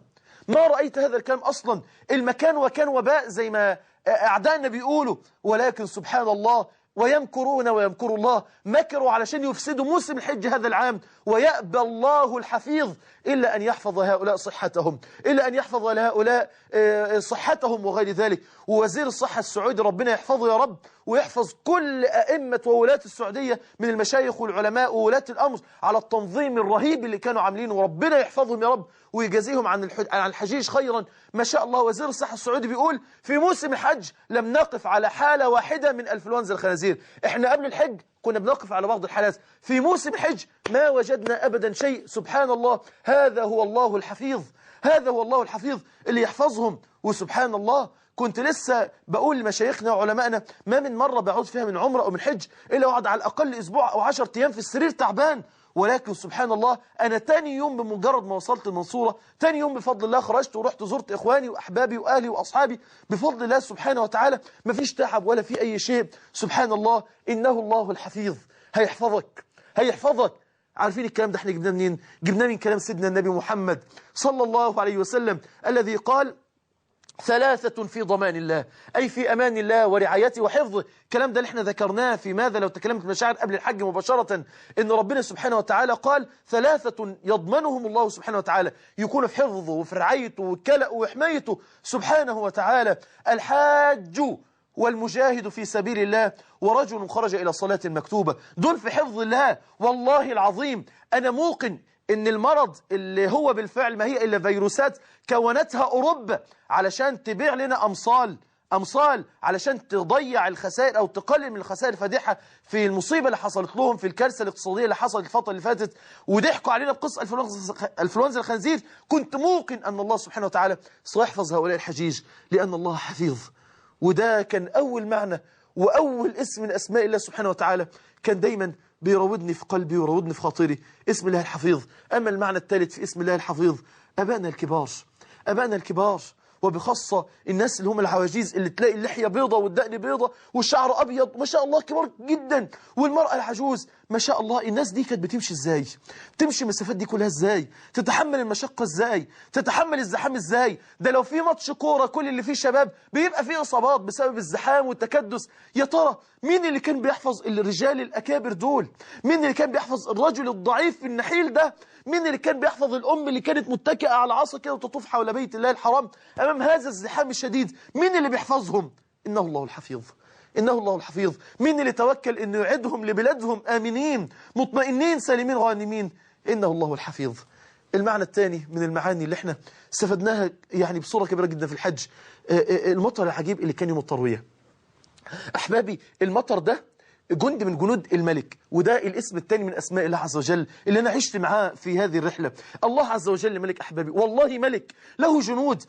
ما رأيت هذا الكلام أصلا. المكان وكان وباء زي ما أعدائنا بيقولوا، ولكن سبحان الله ويمكرون ويمكر الله، مكروا علشان يفسدوا موسم الحج هذا العام، ويأبى الله الحفيظ إلا أن يحفظ هؤلاء صحتهم، إلا أن يحفظ لهؤلاء صحتهم وغير ذلك. ووزير الصحة السعودي ربنا يحفظه يا رب، ويحفظ كل أئمة وولاة السعودية من المشايخ والعلماء وولاة الأمر على التنظيم الرهيب اللي كانوا عاملينه، وربنا يحفظهم يا رب ويجازيهم عن الحجيج خيرا. ما شاء الله وزير الصحة السعودي بيقول في موسم الحج لم نقف على حالة واحدة من انفلونزا الخنازير. احنا قبل الحج كنا بنقف على بعض الحالات، في موسم الحج ما وجدنا أبدا شيء. سبحان الله، هذا هو الله الحفيظ، هذا هو الله الحفيظ اللي يحفظهم. وسبحان الله كنت لسه بقول لمشايخنا وعلمائنا ما من مرة بعود فيها من عمرة أو من حج إلا وقعد على الأقل أسبوع أو 10 أيام في السرير تعبان. ولكن سبحان الله أنا تاني يوم بمجرد ما وصلت المنصورة، تاني يوم بفضل الله خرجت ورحت زرت إخواني وأحبابي وأهلي وأصحابي بفضل الله سبحانه وتعالى، ما فيش تعب ولا في أي شيء. سبحان الله، إنه الله الحفيظ، هيحفظك هيحفظك. عارفين الكلام ده احنا جبناه منين؟ جبناه من كلام سيدنا النبي محمد صلى الله عليه وسلم الذي قال 3 في ضمان الله، أي في أمان الله ورعايته وحفظه. الكلام ده اللي احنا ذكرناه في ماذا لو تكلمت المشاعر قبل الحج مباشرة، إن ربنا سبحانه وتعالى قال 3 يضمنهم الله سبحانه وتعالى، يكون في حفظه وفي رعايته وكلأه وحمايته سبحانه وتعالى: الحاج والمجاهد في سبيل الله ورجل خرج إلى صلاة مكتوبة. دول في حفظ الله. والله العظيم أنا موقن إن المرض اللي هو بالفعل ما هي إلا فيروسات كونتها أوروبا علشان تبيع لنا أمصال علشان تضيع الخسائر أو تقلل من الخسائر الفادحة في المصيبة اللي حصلت لهم، في الكارثة الاقتصادية اللي حصلت الفترة اللي فاتت، وضحكوا علينا بقصة الفلونزا الخنزير. كنت موقن أن الله سبحانه وتعالى سيحفظ هؤلاء الحجيج لأن الله حفيظ. وده كان أول معنى وأول اسم من أسماء الله سبحانه وتعالى كان دايما بيراودني في قلبي ويراودني في خاطري، اسم الله الحفيظ. أما المعنى الثالث في اسم الله الحفيظ: أبانا الكبار، أبانا الكبار، وبخاصة الناس اللي هم العواجيز اللي تلاقي اللحية بيضة والدقن بيضة والشعر أبيض ما شاء الله كبار جدا، والمرأة العجوز ما شاء الله. الناس دي كانت بتمشي إزاي؟ تمشي المسافات دي كلها إزاي؟ تتحمل المشقة إزاي؟ تتحمل الزحام إزاي؟ ده لو في ماتش كورة كل اللي فيه شباب بيبقى فيه إصابات بسبب الزحام والتكدس. يا ترى مين اللي كان بيحفظ الرجال الأكابر دول؟ مين اللي كان بيحفظ الرجل الضعيف النحيل ده؟ مين اللي كان بيحفظ الأم اللي كانت متكئة على عصا كده وتطوف حول بيت الله الحرام أمام هذا الزحام الشديد؟ مين اللي بيحفظهم؟ إنه الله الحفيظ، إنه الله الحفيظ. مين اللي توكل إنه يعيدهم لبلادهم آمنين مطمئنين سالمين غانمين؟ إنه الله الحفيظ. المعنى الثاني من المعاني اللي احنا استفدناها يعني بصورة كبيرة جدا في الحج، المطر العجيب اللي كان يوم التروية. أحبابي المطر ده جند من جنود الملك، وده الاسم الثاني من أسماء الله عز وجل اللي أنا عشت معاه في هذه الرحلة. الله عز وجل ملك أحبابي، والله ملك له جنود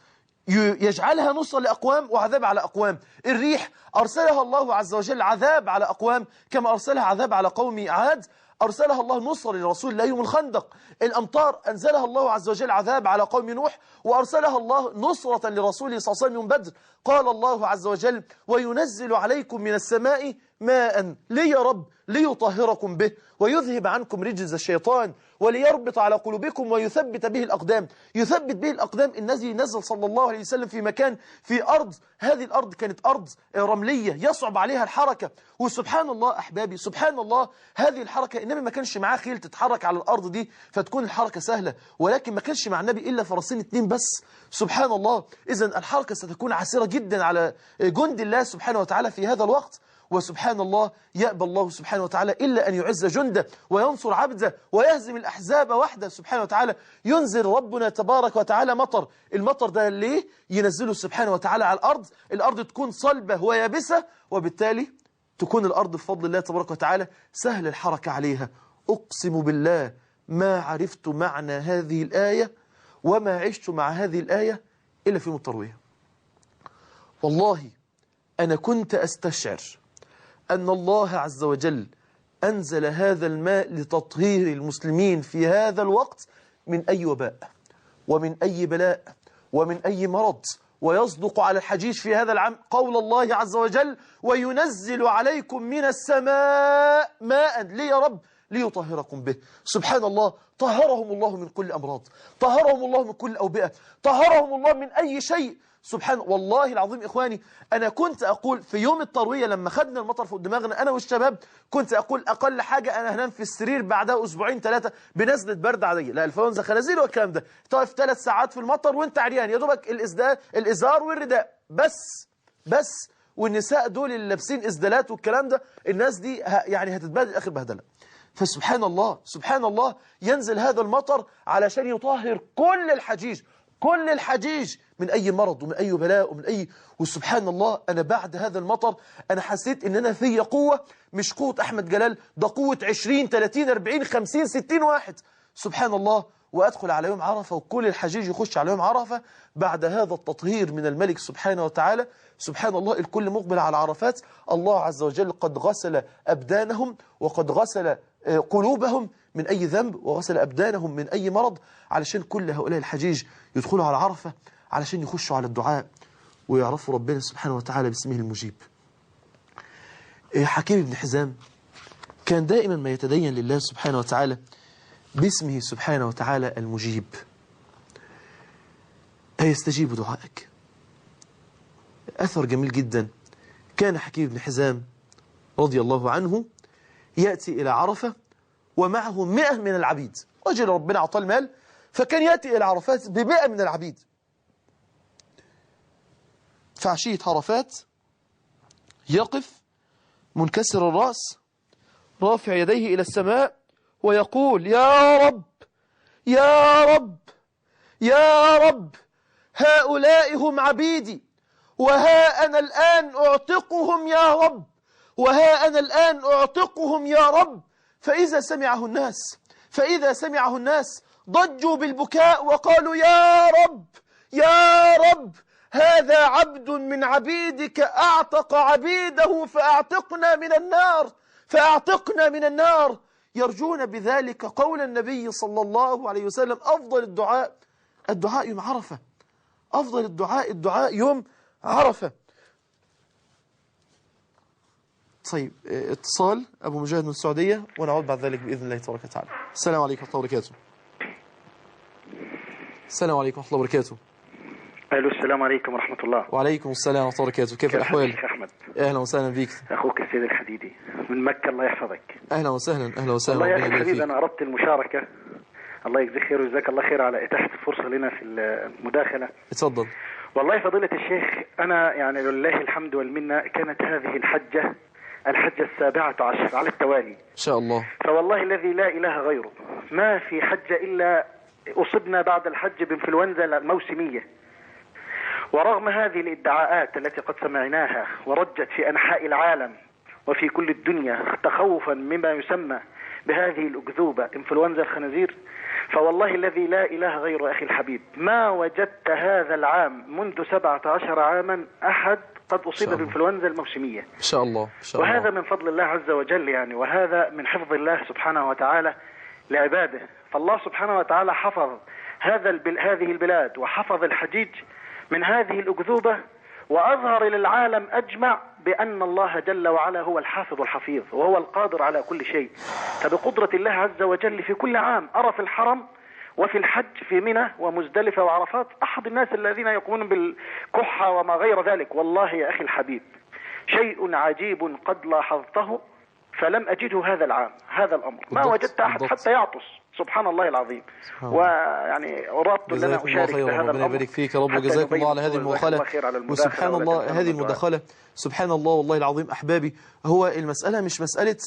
يجعلها نصرة لأقوام وعذاب على أقوام. الريح أرسلها الله عز وجل عذاب على أقوام كما أرسلها عذاب على قوم عاد، أرسلها الله نصر لرسول الله يوم الخندق. الأمطار أنزلها الله عز وجل عذاب على قوم نوح، وأرسلها الله نصرة لرسوله صلى الله عليه وسلم يوم بدر. قال الله عز وجل: وينزل عليكم من السماء ماء لي يا رب ليطهركم به ويذهب عنكم رجز الشيطان وليربط على قلوبكم ويثبت به الأقدام. يثبت به الأقدام الذي نزل صلى الله عليه وسلم في مكان في أرض، هذه الأرض كانت أرض رملية يصعب عليها الحركة. وسبحان الله أحبابي سبحان الله، هذه الحركة النبي ما كانش معاه خيل تتحرك على الأرض دي فتكون الحركة سهلة، ولكن ما كانش مع النبي إلا فرسين 2 بس. سبحان الله، إذن الحركة ستكون عسيرة جدا على جند الله سبحانه وتعالى في هذا الوقت. وسبحان الله يأبى الله سبحانه وتعالى إلا أن يعز جنده وينصر عبده ويهزم الأحزاب وحده سبحانه وتعالى. ينزل ربنا تبارك وتعالى مطر، المطر ده ليه ينزله سبحانه وتعالى على الأرض، الأرض تكون صلبة ويابسة، وبالتالي تكون الأرض بفضل الله تبارك وتعالى سهل الحركة عليها. أقسم بالله ما عرفت معنى هذه الآية وما عشت مع هذه الآية إلا في يوم التروية. والله أنا كنت أستشعر أن الله عز وجل أنزل هذا الماء لتطهير المسلمين في هذا الوقت من أي وباء ومن أي بلاء ومن أي مرض. ويصدق على الحجيج في هذا العام قول الله عز وجل: وينزل عليكم من السماء ماء. ليه يا رب؟ ليطهركم به. سبحان الله، طهرهم الله من كل أمراض، طهرهم الله من كل أوبئة، طهرهم الله من أي شيء. سبحان والله العظيم. إخواني، أنا كنت أقول في يوم التروية لما خدنا المطر فوق دماغنا أنا والشباب، كنت أقول أقل حاجة أنا هنام في السرير بعدها أسبوعين 3 بنزلة برد عادية، لا الفوانزا خنازير والكلام ده، تقف 3 ساعات في المطر وأنت عريان يا دوبك الإزار والرداء بس. والنساء دول اللي لابسين إسدالات والكلام ده، الناس دي يعني هتتبهدل آخر بهدلة. فسبحان الله سبحان الله ينزل هذا المطر علشان يطهر كل الحجيج من أي مرض ومن أي بلاء ومن أي. وسبحان الله أنا بعد هذا المطر أنا حسيت إن أنا في قوة، مش قوة أحمد جلال، ده قوة 20 30 40 50 60 واحد. سبحان الله. وأدخل على يوم عرفة وكل الحجيج يخش على يوم عرفة بعد هذا التطهير من الملك سبحانه وتعالى. سبحان الله الكل مقبل على عرفات. الله عز وجل قد غسل أبدانهم وقد غسل قلوبهم من أي ذنب وغسل أبدانهم من أي مرض، علشان كل هؤلاء الحجيج يدخلوا على عرفة علشان يخشوا على الدعاء ويعرفوا ربنا سبحانه وتعالى باسمه المجيب. حكيم بن حزام كان دائما ما يتدين لله سبحانه وتعالى باسمه سبحانه وتعالى المجيب. هيستجيب دعائك. أثر جميل جدا. كان حكيم بن حزام رضي الله عنه يأتي إلى عرفة ومعه 100 من العبيد، رجل ربنا أعطاه المال، فكان يأتي إلى عرفات ب100 من العبيد. فعشية عرفات يقف منكسر الرأس رافع يديه إلى السماء ويقول: يا رب يا رب يا رب، هؤلاء هم عبيدي، وها أنا الآن أعتقهم يا رب، وها أنا الآن أعتقهم يا رب. فإذا سمعه الناس ضجوا بالبكاء وقالوا: يا رب يا رب، هذا عبد من عبيدك أعتق عبيده فأعتقنا من النار. يرجون بذلك قول النبي صلى الله عليه وسلم: أفضل الدعاء يوم عرفة، أفضل الدعاء يوم عرفة. طيب اتصال أبو مجاهد من السعودية ونعود بعد ذلك بإذن الله تبارك وتعالى. السلام عليكم ورحمة الله وبركاته. السلام عليكم ورحمة الله وبركاته. ألو، السلام عليكم ورحمة الله. وعليكم السلام ورحمة الله وبركاته. كيف الأحوال؟ أحمد، أهلا وسهلا بك. أخوك السيد الحديدي من مكة، الله يحفظك. أهلا وسهلا. أهلا وسهلا. الله يا أخي حبيبي، أنا أردت المشاركة. الله يجزيك خير وجزاك الله خير على إتاحة الفرصة لنا في المداخلة. اتفضل. والله فضيلة الشيخ، أنا يعني لله الحمد والمنة، كانت هذه الحجة 17 على التوالي إن شاء الله. فوالله الذي لا إله غيره ما في حجة إلا أصبنا بعد الحج بإنفلونزا الموسمية. ورغم هذه الادعاءات التي قد سمعناها ورجت في أنحاء العالم وفي كل الدنيا تخوفا مما يسمى بهذه الأكذوبة إنفلونزا الخنازير، فوالله الذي لا إله غير أخي الحبيب ما وجدت هذا العام منذ 17 عاما أحد قد أصيب بإنفلونزا الموسمية. إن شاء الله. وهذا من فضل الله عز وجل يعني، وهذا من حفظ الله سبحانه وتعالى لعباده. فالله سبحانه وتعالى حفظ هذه البلاد وحفظ الحجيج من هذه الأكذوبة، وأظهر للعالم أجمع بأن الله جل وعلا هو الحافظ الحفيظ وهو القادر على كل شيء. فبقدرة الله عز وجل في كل عام أرى في الحرم وفي الحج في منى ومزدلفة وعرفات أحد الناس الذين يقومون بالكحة وما غير ذلك. والله يا أخي الحبيب شيء عجيب قد لاحظته فلم أجده هذا العام، هذا الأمر ما وجدت أحد حتى يعطس. سبحان الله العظيم. ويعني أردت أن أنا أشارك بهذا الأمر. ربنا يبارك فيك يا رب، وجزاكم الله على هذه المداخلة. وسبحان الله هذه المداخلة، سبحان الله والله العظيم أحبابي، هو المسألة مش مسألة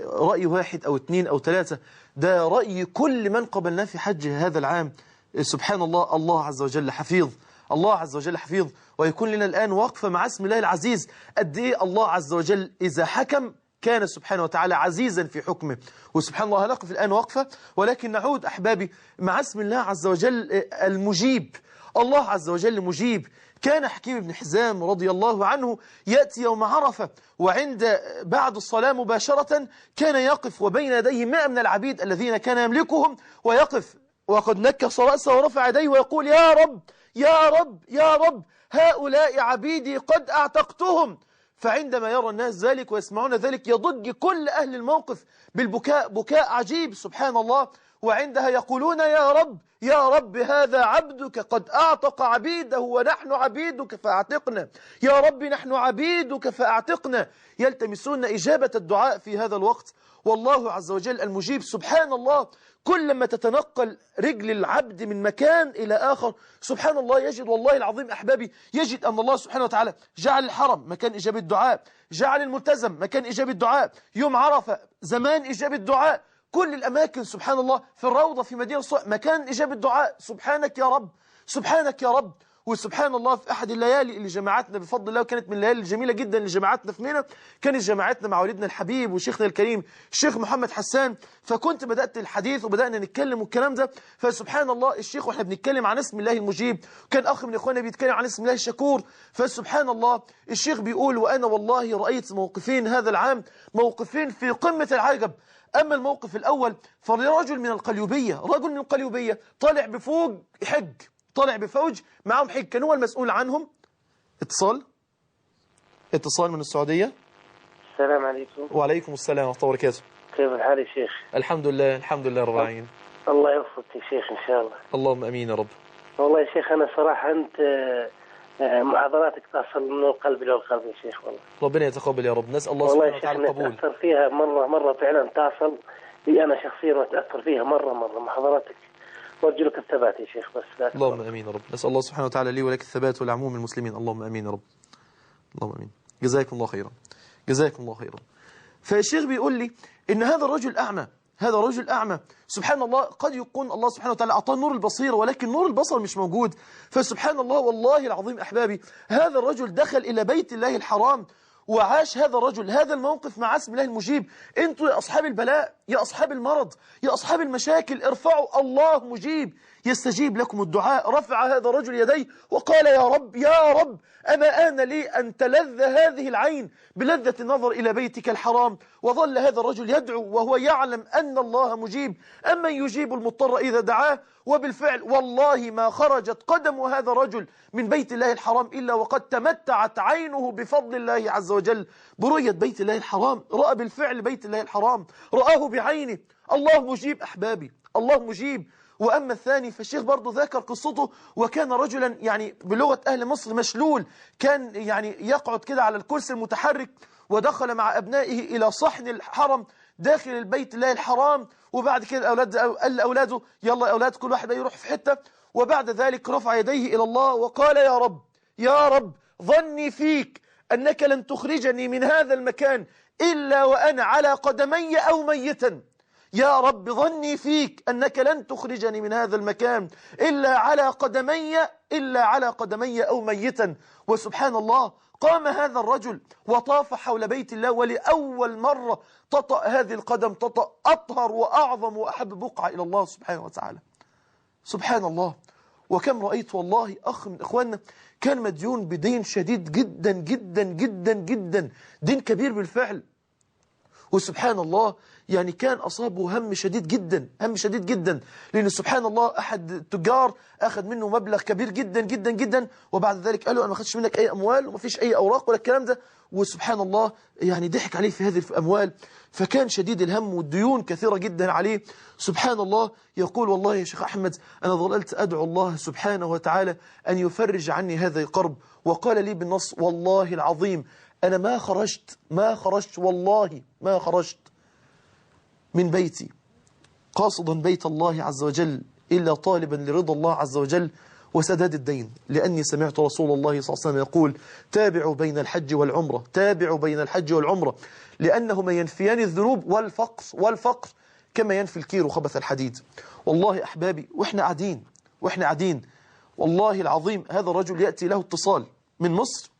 رأي واحد أو اثنين أو ثلاثة، ده رأي كل من قبلناه في حج هذا العام. سبحان الله، الله عز وجل حفيظ، الله عز وجل حفيظ. ويكون لنا الآن وقفة مع اسم الله العزيز، قد إيه الله عز وجل إذا حكم كان سبحانه وتعالى عزيزا في حكمه. وسبحان الله هنقف الآن وقفة، ولكن نعود أحبابي مع اسم الله عز وجل المجيب. الله عز وجل مجيب. كان حكيم بن حزام رضي الله عنه يأتي يوم عرفة، وعند بعد الصلاة مباشرة كان يقف وبين يديه 100 من العبيد الذين كان يملكهم، ويقف وقد نكص رأسه ورفع يديه ويقول: يا رب يا رب يا رب، هؤلاء عبيدي قد أعتقتهم. فعندما يرى الناس ذلك ويسمعون ذلك يضج كل أهل الموقف بالبكاء، بكاء عجيب سبحان الله. وعندها يقولون: يا رب يا رب، هذا عبدك قد أعتق عبيده ونحن عبيدك فأعتقنا، يا رب نحن عبيدك فأعتقنا. يلتمسون إجابة الدعاء في هذا الوقت، والله عز وجل المجيب سبحان الله. كل ما تتنقل رجل العبد من مكان إلى آخر سبحان الله يجد، والله العظيم أحبابي، يجد أن الله سبحانه وتعالى جعل الحرم مكان إجابة الدعاء، جعل الملتزم مكان إجابة الدعاء، يوم عرفة زمان إجابة الدعاء، كل الأماكن سبحان الله، في الروضة في مدينة الصلاة مكان إجابة الدعاء. سبحانك يا رب، سبحانك يا رب. وسبحان الله في أحد الليالي اللي جماعتنا بفضل الله، وكانت من الليالي الجميلة جدا اللي جماعتنا في منى، كانت جماعتنا مع والدنا الحبيب وشيخنا الكريم الشيخ محمد حسان. فكنت بدأت الحديث وبدأنا نتكلم والكلام ده، فسبحان الله الشيخ واحنا بنتكلم عن اسم الله المجيب، كان أخ من إخواننا بيتكلم عن اسم الله الشكور. فسبحان الله الشيخ بيقول: وأنا والله رأيت موقفين هذا العام، موقفين في قمة العجب. أما الموقف الأول فرجل من القليوبية، رجل من القليوبية طالع بفوج حج، طالع بفوج معهم حج، كان هو المسؤول عنهم. اتصال من السعودية. السلام عليكم. وعليكم السلام ورحمة الله وبركاته. كيف الحال يا شيخ؟ الحمد لله، الحمد لله رب العالمين. الله يوفقك يا شيخ إن شاء الله. اللهم أمين يا رب. والله يا شيخ أنا صراحة أنت محاضراتك تصل من القلب إلى القلب يا شيخ والله. ربنا يتقبل يا رب، نسأل الله سبحانه وتعالى القبول. والله يا شيخ أتأثر فيها مرة فعلا، تصل لي أنا شخصيا وأتأثر فيها مرة محاضراتك، وأرجو لك الثبات يا شيخ. بس لا اللهم أمين يا رب، نسأل الله سبحانه وتعالى لي ولك الثبات والعموم المسلمين. اللهم أمين يا رب، اللهم أمين. جزاكم الله خيرا، جزاكم الله خيرا. فالشيخ بيقول لي إن هذا الرجل أعمى، هذا الرجل أعمى سبحان الله، قد يكون الله سبحانه وتعالى أعطاه نور البصيرة ولكن نور البصر مش موجود. فسبحان الله والله العظيم أحبابي، هذا الرجل دخل إلى بيت الله الحرام وعاش هذا الرجل هذا الموقف مع اسم الله المجيب. انتوا يا أصحاب البلاء، يا أصحاب المرض، يا أصحاب المشاكل، ارفعوا، الله مجيب يستجيب لكم الدعاء. رفع هذا الرجل يديه وقال: يا رب يا رب، أما آن لي أن تلذ هذه العين بلذة النظر إلى بيتك الحرام. وظل هذا الرجل يدعو وهو يعلم أن الله مجيب، أما يجيب المضطر إذا دعاه. وبالفعل والله ما خرجت قدم هذا الرجل من بيت الله الحرام إلا وقد تمتعت عينه بفضل الله عز وجل برؤية بيت الله الحرام. رأى بالفعل بيت الله الحرام، رآه بعينه. الله مجيب أحبابي، الله مجيب. وأما الثاني فالشيخ برضو ذكر قصته، وكان رجلا يعني بلغة أهل مصر مشلول، كان يعني يقعد كده على الكرسي المتحرك، ودخل مع أبنائه إلى صحن الحرم داخل البيت الله الحرام. وبعد كده الأولاد قال لأولاده: يلا يا أولاد كل واحد يروح في حتة. وبعد ذلك رفع يديه إلى الله وقال: يا رب يا رب، ظني فيك أنك لن تخرجني من هذا المكان إلا وأنا على قدمي أو ميتا. يا رب ظني فيك أنك لن تخرجني من هذا المكان إلا على قدمي أو ميتا. وسبحان الله قام هذا الرجل وطاف حول بيت الله، ولأول مرة تطأ هذه القدم تطأ أطهر وأعظم وأحب بقعة إلى الله سبحانه وتعالى. سبحان الله. وكم رأيت والله أخ من إخواننا كان مديون بدين شديد جدا جدا جدا جدا، دين كبير بالفعل، وسبحان الله يعني كان أصابه هم شديد جدا، هم شديد جدا، لأن سبحان الله أحد التجار أخذ منه مبلغ كبير جدا جدا جدا، وبعد ذلك قالوا: أنا ما أخذش منك أي أموال وما فيش أي أوراق ولا الكلام ده. وسبحان الله يعني ضحك عليه في هذه الأموال، فكان شديد الهم والديون كثيرة جدا عليه. سبحان الله يقول: والله يا شيخ أحمد أنا ظللت أدعو الله سبحانه وتعالى أن يفرج عني هذا الكرب، وقال لي بالنص: والله العظيم أنا ما خرجت والله ما خرجت من بيتي قاصدا بيت الله عز وجل إلا طالبا لرضا الله عز وجل وسداد الدين، لأني سمعت رسول الله صلى الله عليه وسلم يقول تابعوا بين الحج والعمرة، تابعوا بين الحج والعمرة، لأنهما ينفيان الذنوب والفقر كما ينفي الكير خبث الحديد. والله أحبابي وإحنا قاعدين والله العظيم هذا الرجل يأتي له اتصال من مصر،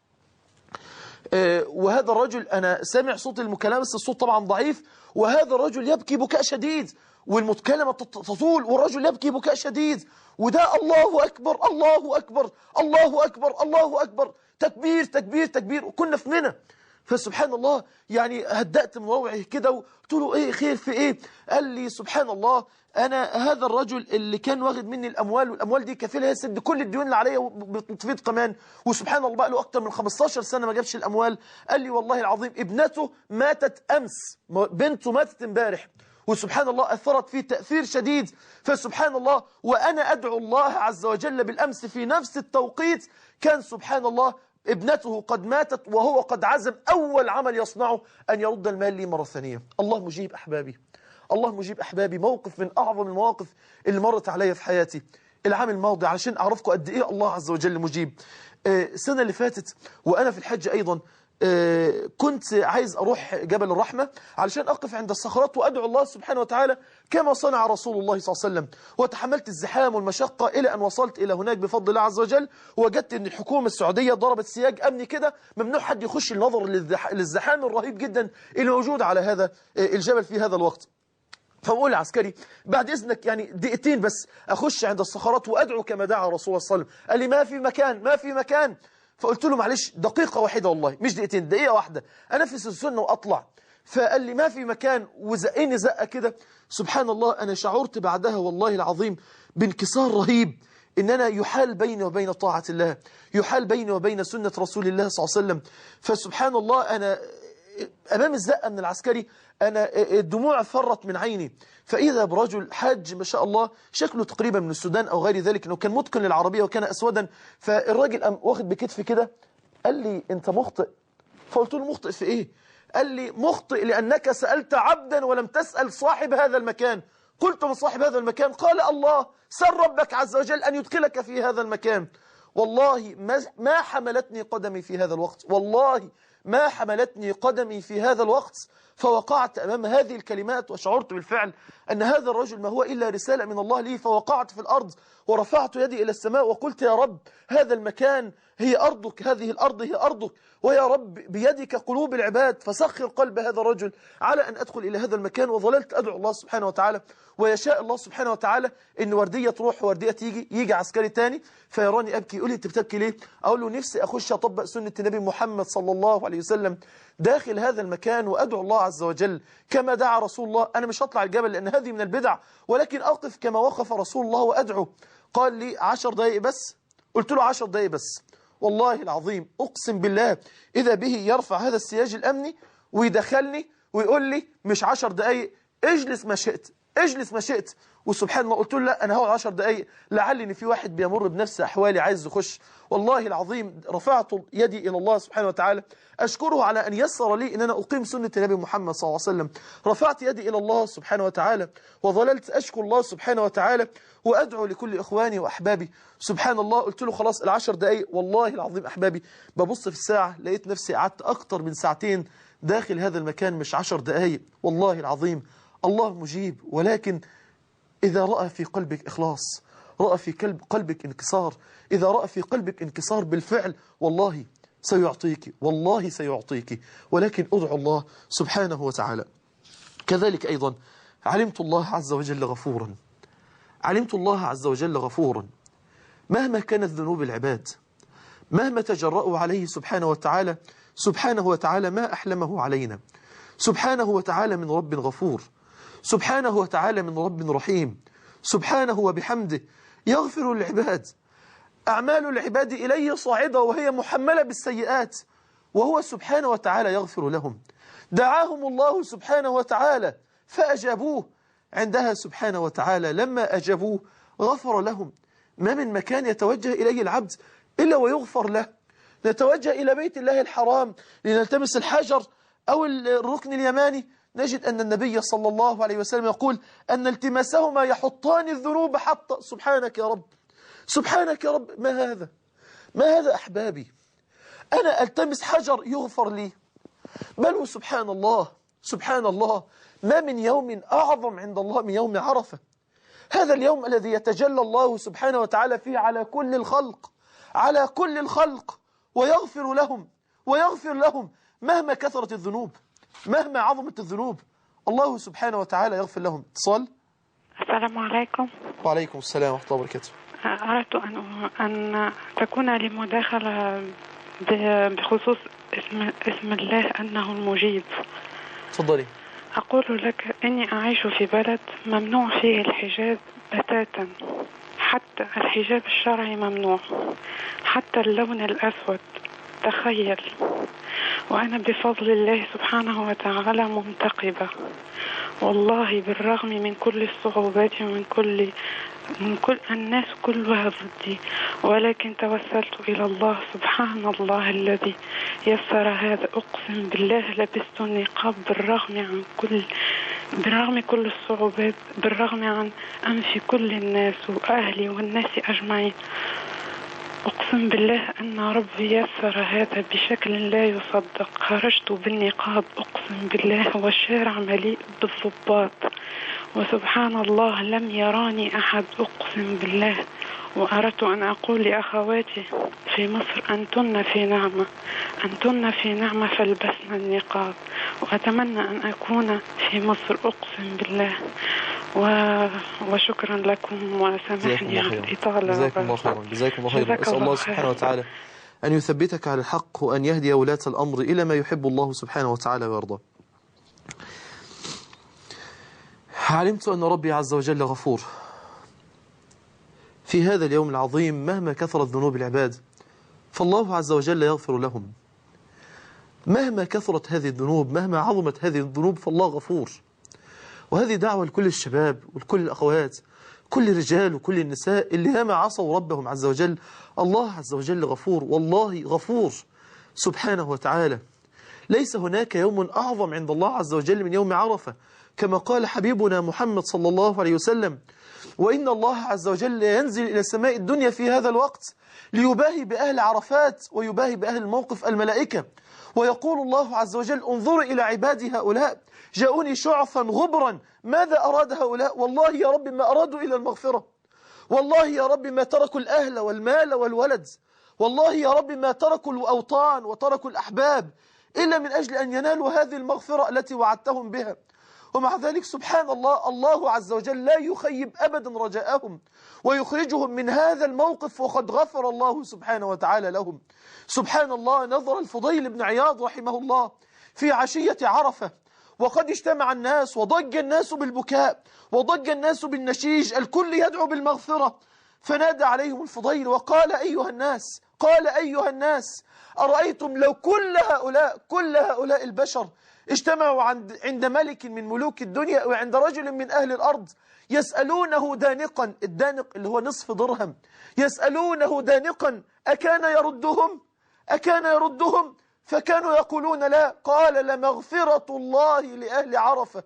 وهذا الرجل أنا سامع صوت المكالمة بس الصوت طبعا ضعيف، وهذا الرجل يبكي بكاء شديد والمكالمة تطول والرجل يبكي بكاء شديد، وده الله أكبر الله أكبر الله أكبر الله أكبر، تكبير تكبير تكبير، وكنا في منى. فسبحان الله يعني هدأت من روعه كده وقلت له ايه خير في ايه؟ قال لي سبحان الله انا هذا الرجل اللي كان واخد مني الاموال، والاموال دي كفيله يسد كل الديون اللي عليا وبتفيض كمان، وسبحان الله بقى له اكتر من 15 سنه ما جابش الاموال. قال لي والله العظيم ابنته ماتت امس، بنته ماتت امبارح، وسبحان الله أثرت فيه تأثير شديد. فسبحان الله وأنا أدعو الله عز وجل بالأمس في نفس التوقيت كان سبحان الله ابنته قد ماتت وهو قد عزم أول عمل يصنعه أن يرد المال لي مرة ثانية. الله مجيب أحبابي، الله مجيب أحبابي. موقف من أعظم المواقف اللي مرت عليا في حياتي العام الماضي علشان أعرفكم قد إيه الله عز وجل مجيب. السنة اللي فاتت وأنا في الحج أيضا كنت عايز أروح جبل الرحمة علشان أقف عند الصخرات وأدعو الله سبحانه وتعالى كما صنع رسول الله صلى الله عليه وسلم، وتحملت الزحام والمشقة إلى أن وصلت إلى هناك بفضل الله عز وجل، ووجدت أن الحكومة السعودية ضربت سياج أمني كده ممنوع حد يخش النظر للزحام الرهيب جدا اللي موجود على هذا الجبل في هذا الوقت. فبقول لعسكري بعد إذنك يعني دقيقتين بس أخش عند الصخرات وأدعو كما دعا رسول الله صلى الله عليه وسلم. قال لي ما في مكان ما في مكان. فقلت له معلش دقيقة واحدة والله مش دقيقتين، دقيقة واحدة أنفس السنة وأطلع. فقال لي ما في مكان وزقني زقة كده. سبحان الله أنا شعرت بعدها والله العظيم بانكسار رهيب، إن أنا يحال بيني وبين طاعة الله، يحال بيني وبين سنة رسول الله صلى الله عليه وسلم. فسبحان الله أنا أمام الزقة من العسكري أنا الدموع فرت من عيني، فإذا برجل حاج ما شاء الله شكله تقريبا من السودان أو غير ذلك، إنه كان متقن للعربية وكان أسودا. فالراجل قام واخد بكتفي كده قال لي أنت مخطئ. فقلت له مخطئ في إيه؟ قال لي مخطئ لأنك سألت عبدا ولم تسأل صاحب هذا المكان. قلت من صاحب هذا المكان؟ قال الله. سل ربك عز وجل أن يدخلك في هذا المكان. والله ما حملتني قدمي في هذا الوقت، والله ما حملتني قدمي في هذا الوقت، فوقعت أمام هذه الكلمات وشعرت بالفعل أن هذا الرجل ما هو إلا رسالة من الله لي. فوقعت في الأرض ورفعت يدي إلى السماء وقلت يا رب هذا المكان هي أرضك، هذه الأرض هي أرضك، ويا رب بيدك قلوب العباد، فسخر قلب هذا الرجل على أن أدخل إلى هذا المكان. وظللت أدعو الله سبحانه وتعالى، ويشاء الله سبحانه وتعالى إن وردية تروح ووردية تيجي، يجي عسكري تاني فيراني أبكي يقول لي أنت بتبكي ليه؟ أقول له نفسي أخش أطبق سنة النبي محمد صلى الله عليه وسلم داخل هذا المكان وأدعو الله عز وجل كما دعا رسول الله. أنا مش هطلع الجبل لأن هذه من البدع، ولكن أقف كما وقف رسول الله وأدعو. قال لي 10 دقائق بس. قلت له 10 دقائق بس. والله العظيم أقسم بالله إذا به يرفع هذا السياج الأمني ويدخلني ويقول لي مش 10 دقائق، اجلس ما شئت، اجلس ما شئت. وسبحان الله قلت له لا أنا هقعد 10 دقائق لعل إن في واحد بيمر بنفس أحوالي عايز يخش. والله العظيم رفعت يدي إلى الله سبحانه وتعالى أشكره على أن يسر لي أن أنا أقيم سنة النبي محمد صلى الله عليه وسلم. رفعت يدي إلى الله سبحانه وتعالى وظللت أشكر الله سبحانه وتعالى وأدعو لكل إخواني وأحبابي. سبحان الله قلت له خلاص 10 دقائق. والله العظيم أحبابي ببص في الساعة لقيت نفسي قعدت أكتر من ساعتين داخل هذا المكان مش 10 دقائق. والله العظيم الله مجيب، ولكن إذا رأى في قلبك إخلاص، رأى في قلبك انكسار، إذا رأى في قلبك انكسار بالفعل والله سيعطيك، والله سيعطيك، ولكن أدعو الله سبحانه وتعالى. كذلك أيضا علمت الله عز وجل غفورا، علمت الله عز وجل غفورا مهما كانت ذنوب العباد، مهما تجرأوا عليه سبحانه وتعالى، سبحانه وتعالى ما أحلمه علينا، سبحانه وتعالى من رب غفور، سبحانه وتعالى من رب رحيم، سبحانه وبحمده يغفر العباد. أعمال العباد إليه صاعدة وهي محملة بالسيئات، وهو سبحانه وتعالى يغفر لهم. دعاهم الله سبحانه وتعالى فأجابوه، عندها سبحانه وتعالى لما أجابوه غفر لهم. ما من مكان يتوجه إليه العبد إلا ويغفر له. نتوجه إلى بيت الله الحرام لنلتمس الحجر أو الركن اليماني، نجد أن النبي صلى الله عليه وسلم يقول أن التماسهما يحطان الذنوب حتى. سبحانك يا رب، سبحانك يا رب، ما هذا؟ ما هذا أحبابي؟ أنا ألتمس حجر يغفر لي، بل سبحان الله، سبحان الله، ما من يوم أعظم عند الله من يوم عرفة. هذا اليوم الذي يتجلى الله سبحانه وتعالى فيه على كل الخلق، على كل الخلق، ويغفر لهم، ويغفر لهم مهما كثرت الذنوب، مهما عظمت الذنوب، الله سبحانه وتعالى يغفر لهم. اتصال. السلام عليكم. وعليكم السلام ورحمة الله وبركاته. أردت أن تكون لي مداخلة بخصوص اسم الله أنه المجيب. تفضلي. أقول لك إني أعيش في بلد ممنوع فيه الحجاب بتاتا، حتى الحجاب الشرعي ممنوع، حتى اللون الأسود، تخيل. وأنا بفضل الله سبحانه وتعالى منتقبة، والله بالرغم من كل الصعوبات ومن كل الناس كلها ضدي، ولكن توسلت إلى الله سبحان الله الذي يسر هذا. أقسم بالله لبست النقاب بالرغم كل الصعوبات، بالرغم عن أنف كل الناس وأهلي والناس أجمعين. أقسم بالله أن ربي يسر هذا بشكل لا يصدق. خرجت بالنقاب أقسم بالله والشارع مليء بالضباط، وسبحان الله لم يراني أحد أقسم بالله. وأردت أن أقول لأخواتي في مصر أنتن في نعمة، أنتن في نعمة فالبسن النقاب، وأتمنى أن أكون في مصر أقسم بالله. وشكرا لكم وسامحني على الإطالة. جزاكم الله خيرا، جزاكم الله خيرا. أسأل الله سبحانه وتعالى أن يثبتك على الحق، وأن يهدي ولاة الأمر إلى ما يحب الله سبحانه وتعالى ويرضى. علمت أن ربي عز وجل غفور في هذا اليوم العظيم مهما كثرت ذنوب العباد، فالله عز وجل يغفر لهم مهما كثرت هذه الذنوب، مهما عظمت هذه الذنوب، فالله غفور. وهذه دعوة لكل الشباب ولكل الأخوات، كل الرجال وكل النساء اللي هما عصوا ربهم عز وجل. الله عز وجل غفور، والله غفور سبحانه وتعالى. ليس هناك يوم أعظم عند الله عز وجل من يوم عرفة، كما قال حبيبنا محمد صلى الله عليه وسلم: وإن الله عز وجل ينزل إلى السماء الدنيا في هذا الوقت ليباهي بأهل عرفات ويباهي بأهل الموقف الملائكة، ويقول الله عز وجل: انظروا إلى عبادي هؤلاء جاءوني شعثا غبرا، ماذا أراد هؤلاء؟ والله يا رب ما أرادوا إلى المغفرة، والله يا رب ما تركوا الأهل والمال والولد، والله يا رب ما تركوا الأوطان وتركوا الأحباب إلا من أجل أن ينالوا هذه المغفرة التي وعدتهم بها. ومع ذلك سبحان الله، الله عز وجل لا يخيب أبدا رجاءهم ويخرجهم من هذا الموقف، وقد غفر الله سبحانه وتعالى لهم. سبحان الله، نظر الفضيل بن عياض رحمه الله في عشية عرفة، وقد اجتمع الناس وضج الناس بالبكاء وضج الناس بالنشيج، الكل يدعو بالمغفرة، فنادى عليهم الفضيل وقال: أيها الناس، قال: أيها الناس، أرأيتم لو كل هؤلاء البشر اجتمعوا عند ملك من ملوك الدنيا وعند رجل من أهل الأرض يسألونه دانقا، الدانق اللي هو نصف درهم، يسألونه دانقا أكان يردهم؟ فكانوا يقولون لا. قال: لمغفرة الله لأهل عرفة،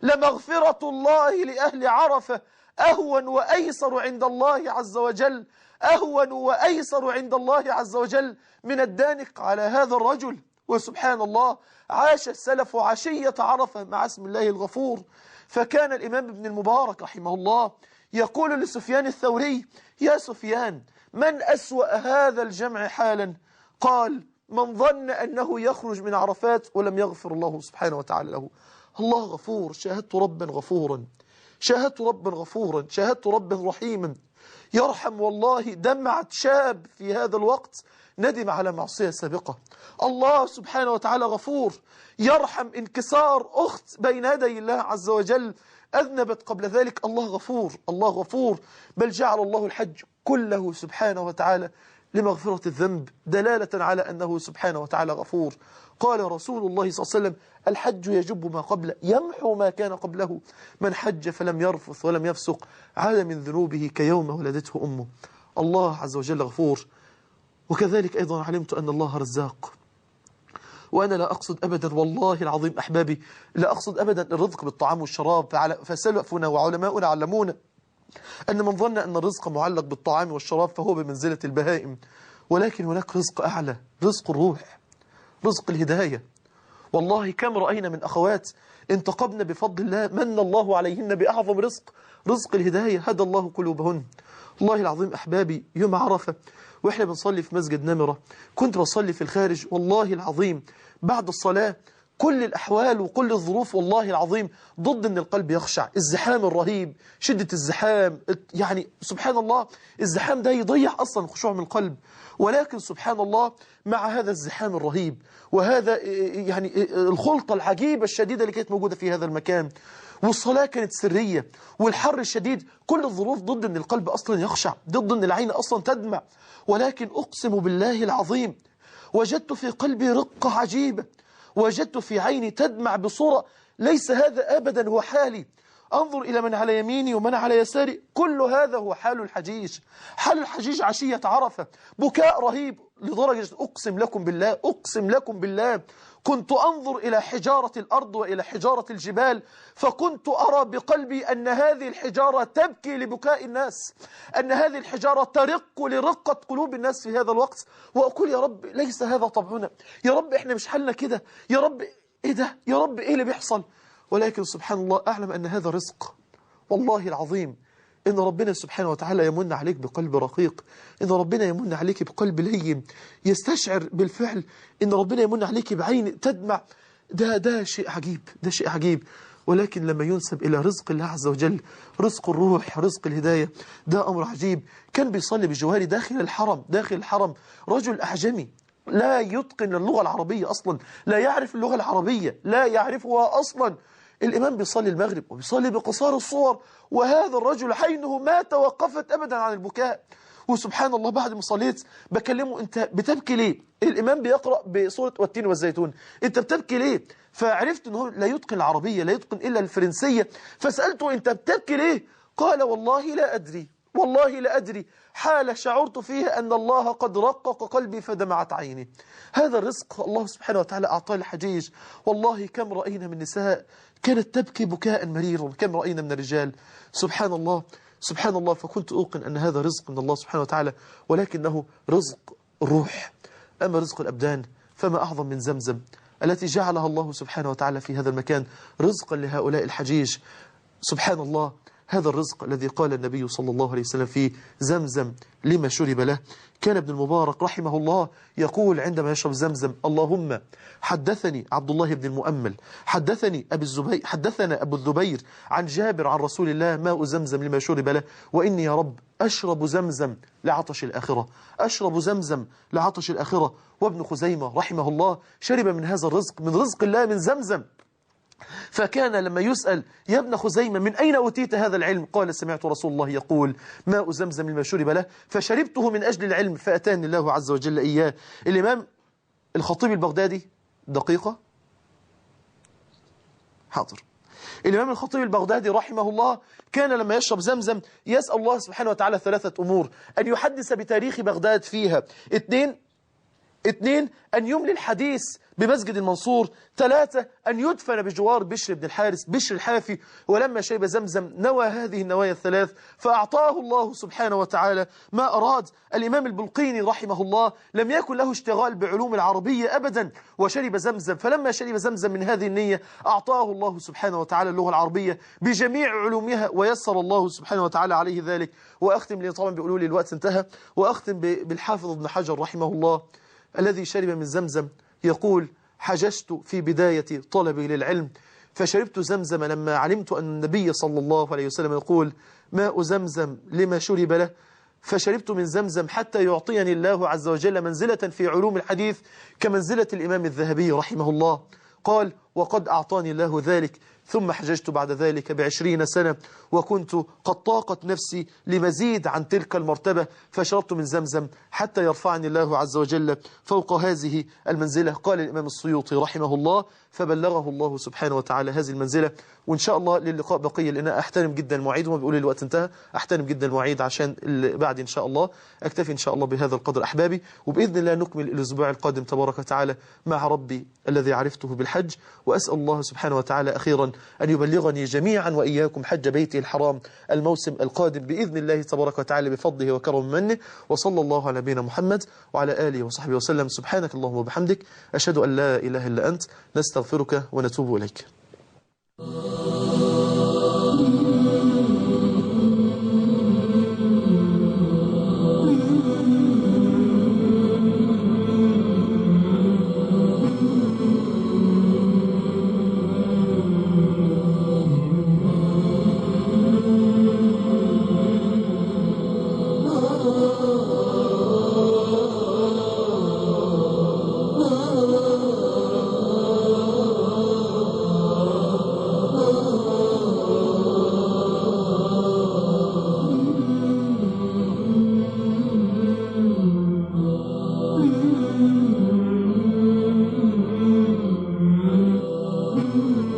لمغفرة الله لأهل عرفة أهون وأيسر عند الله عز وجل، أهون وأيسر عند الله عز وجل من الدانق على هذا الرجل. وسبحان الله، عاش السلف عشية عرفة مع اسم الله الغفور. فكان الإمام ابن المبارك رحمه الله يقول لسفيان الثوري: يا سفيان، من أسوأ هذا الجمع حالا؟ قال: من ظن أنه يخرج من عرفات ولم يغفر الله سبحانه وتعالى له. الله غفور، شاهدت ربا غفورا، شاهدت ربا غفورا، شاهدت ربا رحيما يرحم. والله دمعة شاب في هذا الوقت ندم على معصية سابقة. الله سبحانه وتعالى غفور يرحم انكسار أخت بين يدي الله عز وجل أذنبت قبل ذلك. الله غفور، الله غفور، بل جعل الله الحج كله سبحانه وتعالى لمغفرة الذنب دلالة على أنه سبحانه وتعالى غفور. قال رسول الله صلى الله عليه وسلم: الحج يجب ما قبله، يمحو ما كان قبله، من حج فلم يرفث ولم يفسق عاد من ذنوبه كيوم ولدته أمه. الله عز وجل غفور. وكذلك أيضا علمت أن الله رزاق، وأنا لا أقصد أبدا والله العظيم أحبابي، لا أقصد أبدا الرزق بالطعام والشراب، فسلفنا وعلماؤنا علمونا أن من ظن أن الرزق معلق بالطعام والشراب فهو بمنزلة البهائم، ولكن هناك رزق أعلى، رزق الروح، رزق الهداية. والله كم رأينا من أخوات انتقبنا بفضل الله، من الله عليهن بأعظم رزق، رزق الهداية، هدى الله قلوبهن. والله العظيم أحبابي يوم عرفة وإحنا بنصلي في مسجد نمرة، كنت بصلي في الخارج، والله العظيم بعد الصلاة كل الأحوال وكل الظروف والله العظيم ضد أن القلب يخشع، الزحام الرهيب، شدة الزحام، يعني سبحان الله الزحام ده يضيع أصلا الخشوع من القلب. ولكن سبحان الله مع هذا الزحام الرهيب وهذا يعني الخلطة العجيبة الشديدة اللي كانت موجودة في هذا المكان، والصلاة كانت سرية، والحر الشديد، كل الظروف ضد أن القلب أصلا يخشع، ضد أن العين أصلا تدمع. ولكن أقسم بالله العظيم وجدت في قلبي رقة عجيبة، وجدت في عيني تدمع بصورة ليس هذا أبدا هو حالي. أنظر إلى من على يميني ومن على يساري، كل هذا هو حال الحجيج، حال الحجيج عشية عرفة، بكاء رهيب لدرجة أقسم لكم بالله، أقسم لكم بالله كنت أنظر إلى حجارة الأرض وإلى حجارة الجبال، فكنت أرى بقلبي أن هذه الحجارة تبكي لبكاء الناس، أن هذه الحجارة ترق لرقة قلوب الناس في هذا الوقت، وأقول يا رب ليس هذا طبعنا، يا رب إحنا مش حالنا كده، يا رب إيه ده، يا رب إيه اللي بيحصل. ولكن سبحان الله أعلم أن هذا رزق، والله العظيم إن ربنا سبحانه وتعالى يمن عليك بقلب رقيق، إن ربنا يمن عليك بقلب لين يستشعر بالفعل، إن ربنا يمن عليك بعين تدمع، ده شيء عجيب، ده شيء عجيب. ولكن لما ينسب إلى رزق الله عز وجل، رزق الروح، رزق الهداية، ده أمر عجيب. كان بيصلي بجواري داخل الحرم رجل أعجمي لا يتقن اللغة العربية أصلا، لا يعرف اللغة العربية، لا يعرفها أصلا. الإمام بيصلي المغرب وبيصلي بقصار الصور، وهذا الرجل عينه ما توقفت أبدا عن البكاء. وسبحان الله بعد ما صليت بكلمه، أنت بتبكي ليه؟ الإمام بيقرأ بسورة والتين والزيتون، أنت بتبكي ليه؟ فعرفت أنه لا يتقن العربية، لا يتقن إلا الفرنسية، فسألته أنت بتبكي ليه؟ قال والله لا أدري، والله لا أدري، حال شعرت فيها أن الله قد رقق قلبي فدمعت عيني. هذا الرزق الله سبحانه وتعالى أعطاه الحجيج. والله كم رأينا من نساء كانت تبكي بكاء مريرا، كم رأينا من الرجال، سبحان الله سبحان الله. فكنت أوقن أن هذا رزق من الله سبحانه وتعالى، ولكنه رزق الروح. أما رزق الأبدان فما أعظم من زمزم التي جعلها الله سبحانه وتعالى في هذا المكان رزقا لهؤلاء الحجيج. سبحان الله هذا الرزق الذي قال النبي صلى الله عليه وسلم فيه زمزم لما شرب له. كان ابن المبارك رحمه الله يقول عندما يشرب زمزم: اللهم حدثني عبد الله بن المؤمل حدثنا أبو الزبير عن جابر عن رسول الله ماء زمزم لما شرب له، وإني يا رب أشرب زمزم لعطش الآخرة، أشرب زمزم لعطش الآخرة. وابن خزيمة رحمه الله شرب من هذا الرزق، من رزق الله، من زمزم. فكان لما يسأل يا ابن خزيمة من أين أوتيت هذا العلم؟ قال: سمعت رسول الله يقول ماء زمزم لما شرب له فشربته من أجل العلم فأتاني الله عز وجل إياه. الإمام الخطيب البغدادي، دقيقة حاضر. الإمام الخطيب البغدادي رحمه الله كان لما يشرب زمزم يسأل الله سبحانه وتعالى ثلاثة أمور: أن يحدث بتاريخ بغداد فيها، اثنين أن يملي الحديث بمسجد المنصور، 3 أن يدفن بجوار بشر بن الحارث بشر الحافي. ولما شرب زمزم نوى هذه النوايا الثلاث فأعطاه الله سبحانه وتعالى ما أراد. الإمام البلقيني رحمه الله لم يكن له اشتغال بعلوم العربية أبدا وشرب زمزم، فلما شرب زمزم من هذه النية أعطاه الله سبحانه وتعالى اللغة العربية بجميع علومها ويسر الله سبحانه وتعالى عليه ذلك. وأختم لي طبعا بيقولوا لي الوقت انتهى، وأختم بالحافظ ابن حجر رحمه الله الذي شرب من زمزم يقول: حججت في بداية طلبي للعلم فشربت زمزم لما علمت أن النبي صلى الله عليه وسلم يقول ماء زمزم لما شرب له، فشربت من زمزم حتى يعطيني الله عز وجل منزلة في علوم الحديث كمنزلة الإمام الذهبي رحمه الله. قال: وقد أعطاني الله ذلك. ثم حججت بعد ذلك ب20 سنة، وكنت قد طاقت نفسي لمزيد عن تلك المرتبة، فشربت من زمزم حتى يرفعني الله عز وجل فوق هذه المنزلة. قال الإمام السيوطي رحمه الله: فبلغه الله سبحانه وتعالى هذه المنزلة. وإن شاء الله للقاء بقية، لأن أحترم جدا المواعيد، وما بيقول الوقت انتهى، أحترم جدا المواعيد عشان اللي بعد إن شاء الله. أكتفي إن شاء الله بهذا القدر أحبابي، وبإذن الله نكمل الأسبوع القادم تبارك وتعالى مع ربي الذي عرفته بالحج. وأسأل الله سبحانه وتعالى أخيرا أن يبلغني جميعا وإياكم حج بيته الحرام الموسم القادم بإذن الله تبارك وتعالى بفضله وكرم منه. وصلى الله على نبينا محمد وعلى آله وصحبه وسلم. سبحانك اللهم وبحمدك، أشهد أن لا إله إلا أنت، نستغفرك ونتوب إليك. Mm-hmm.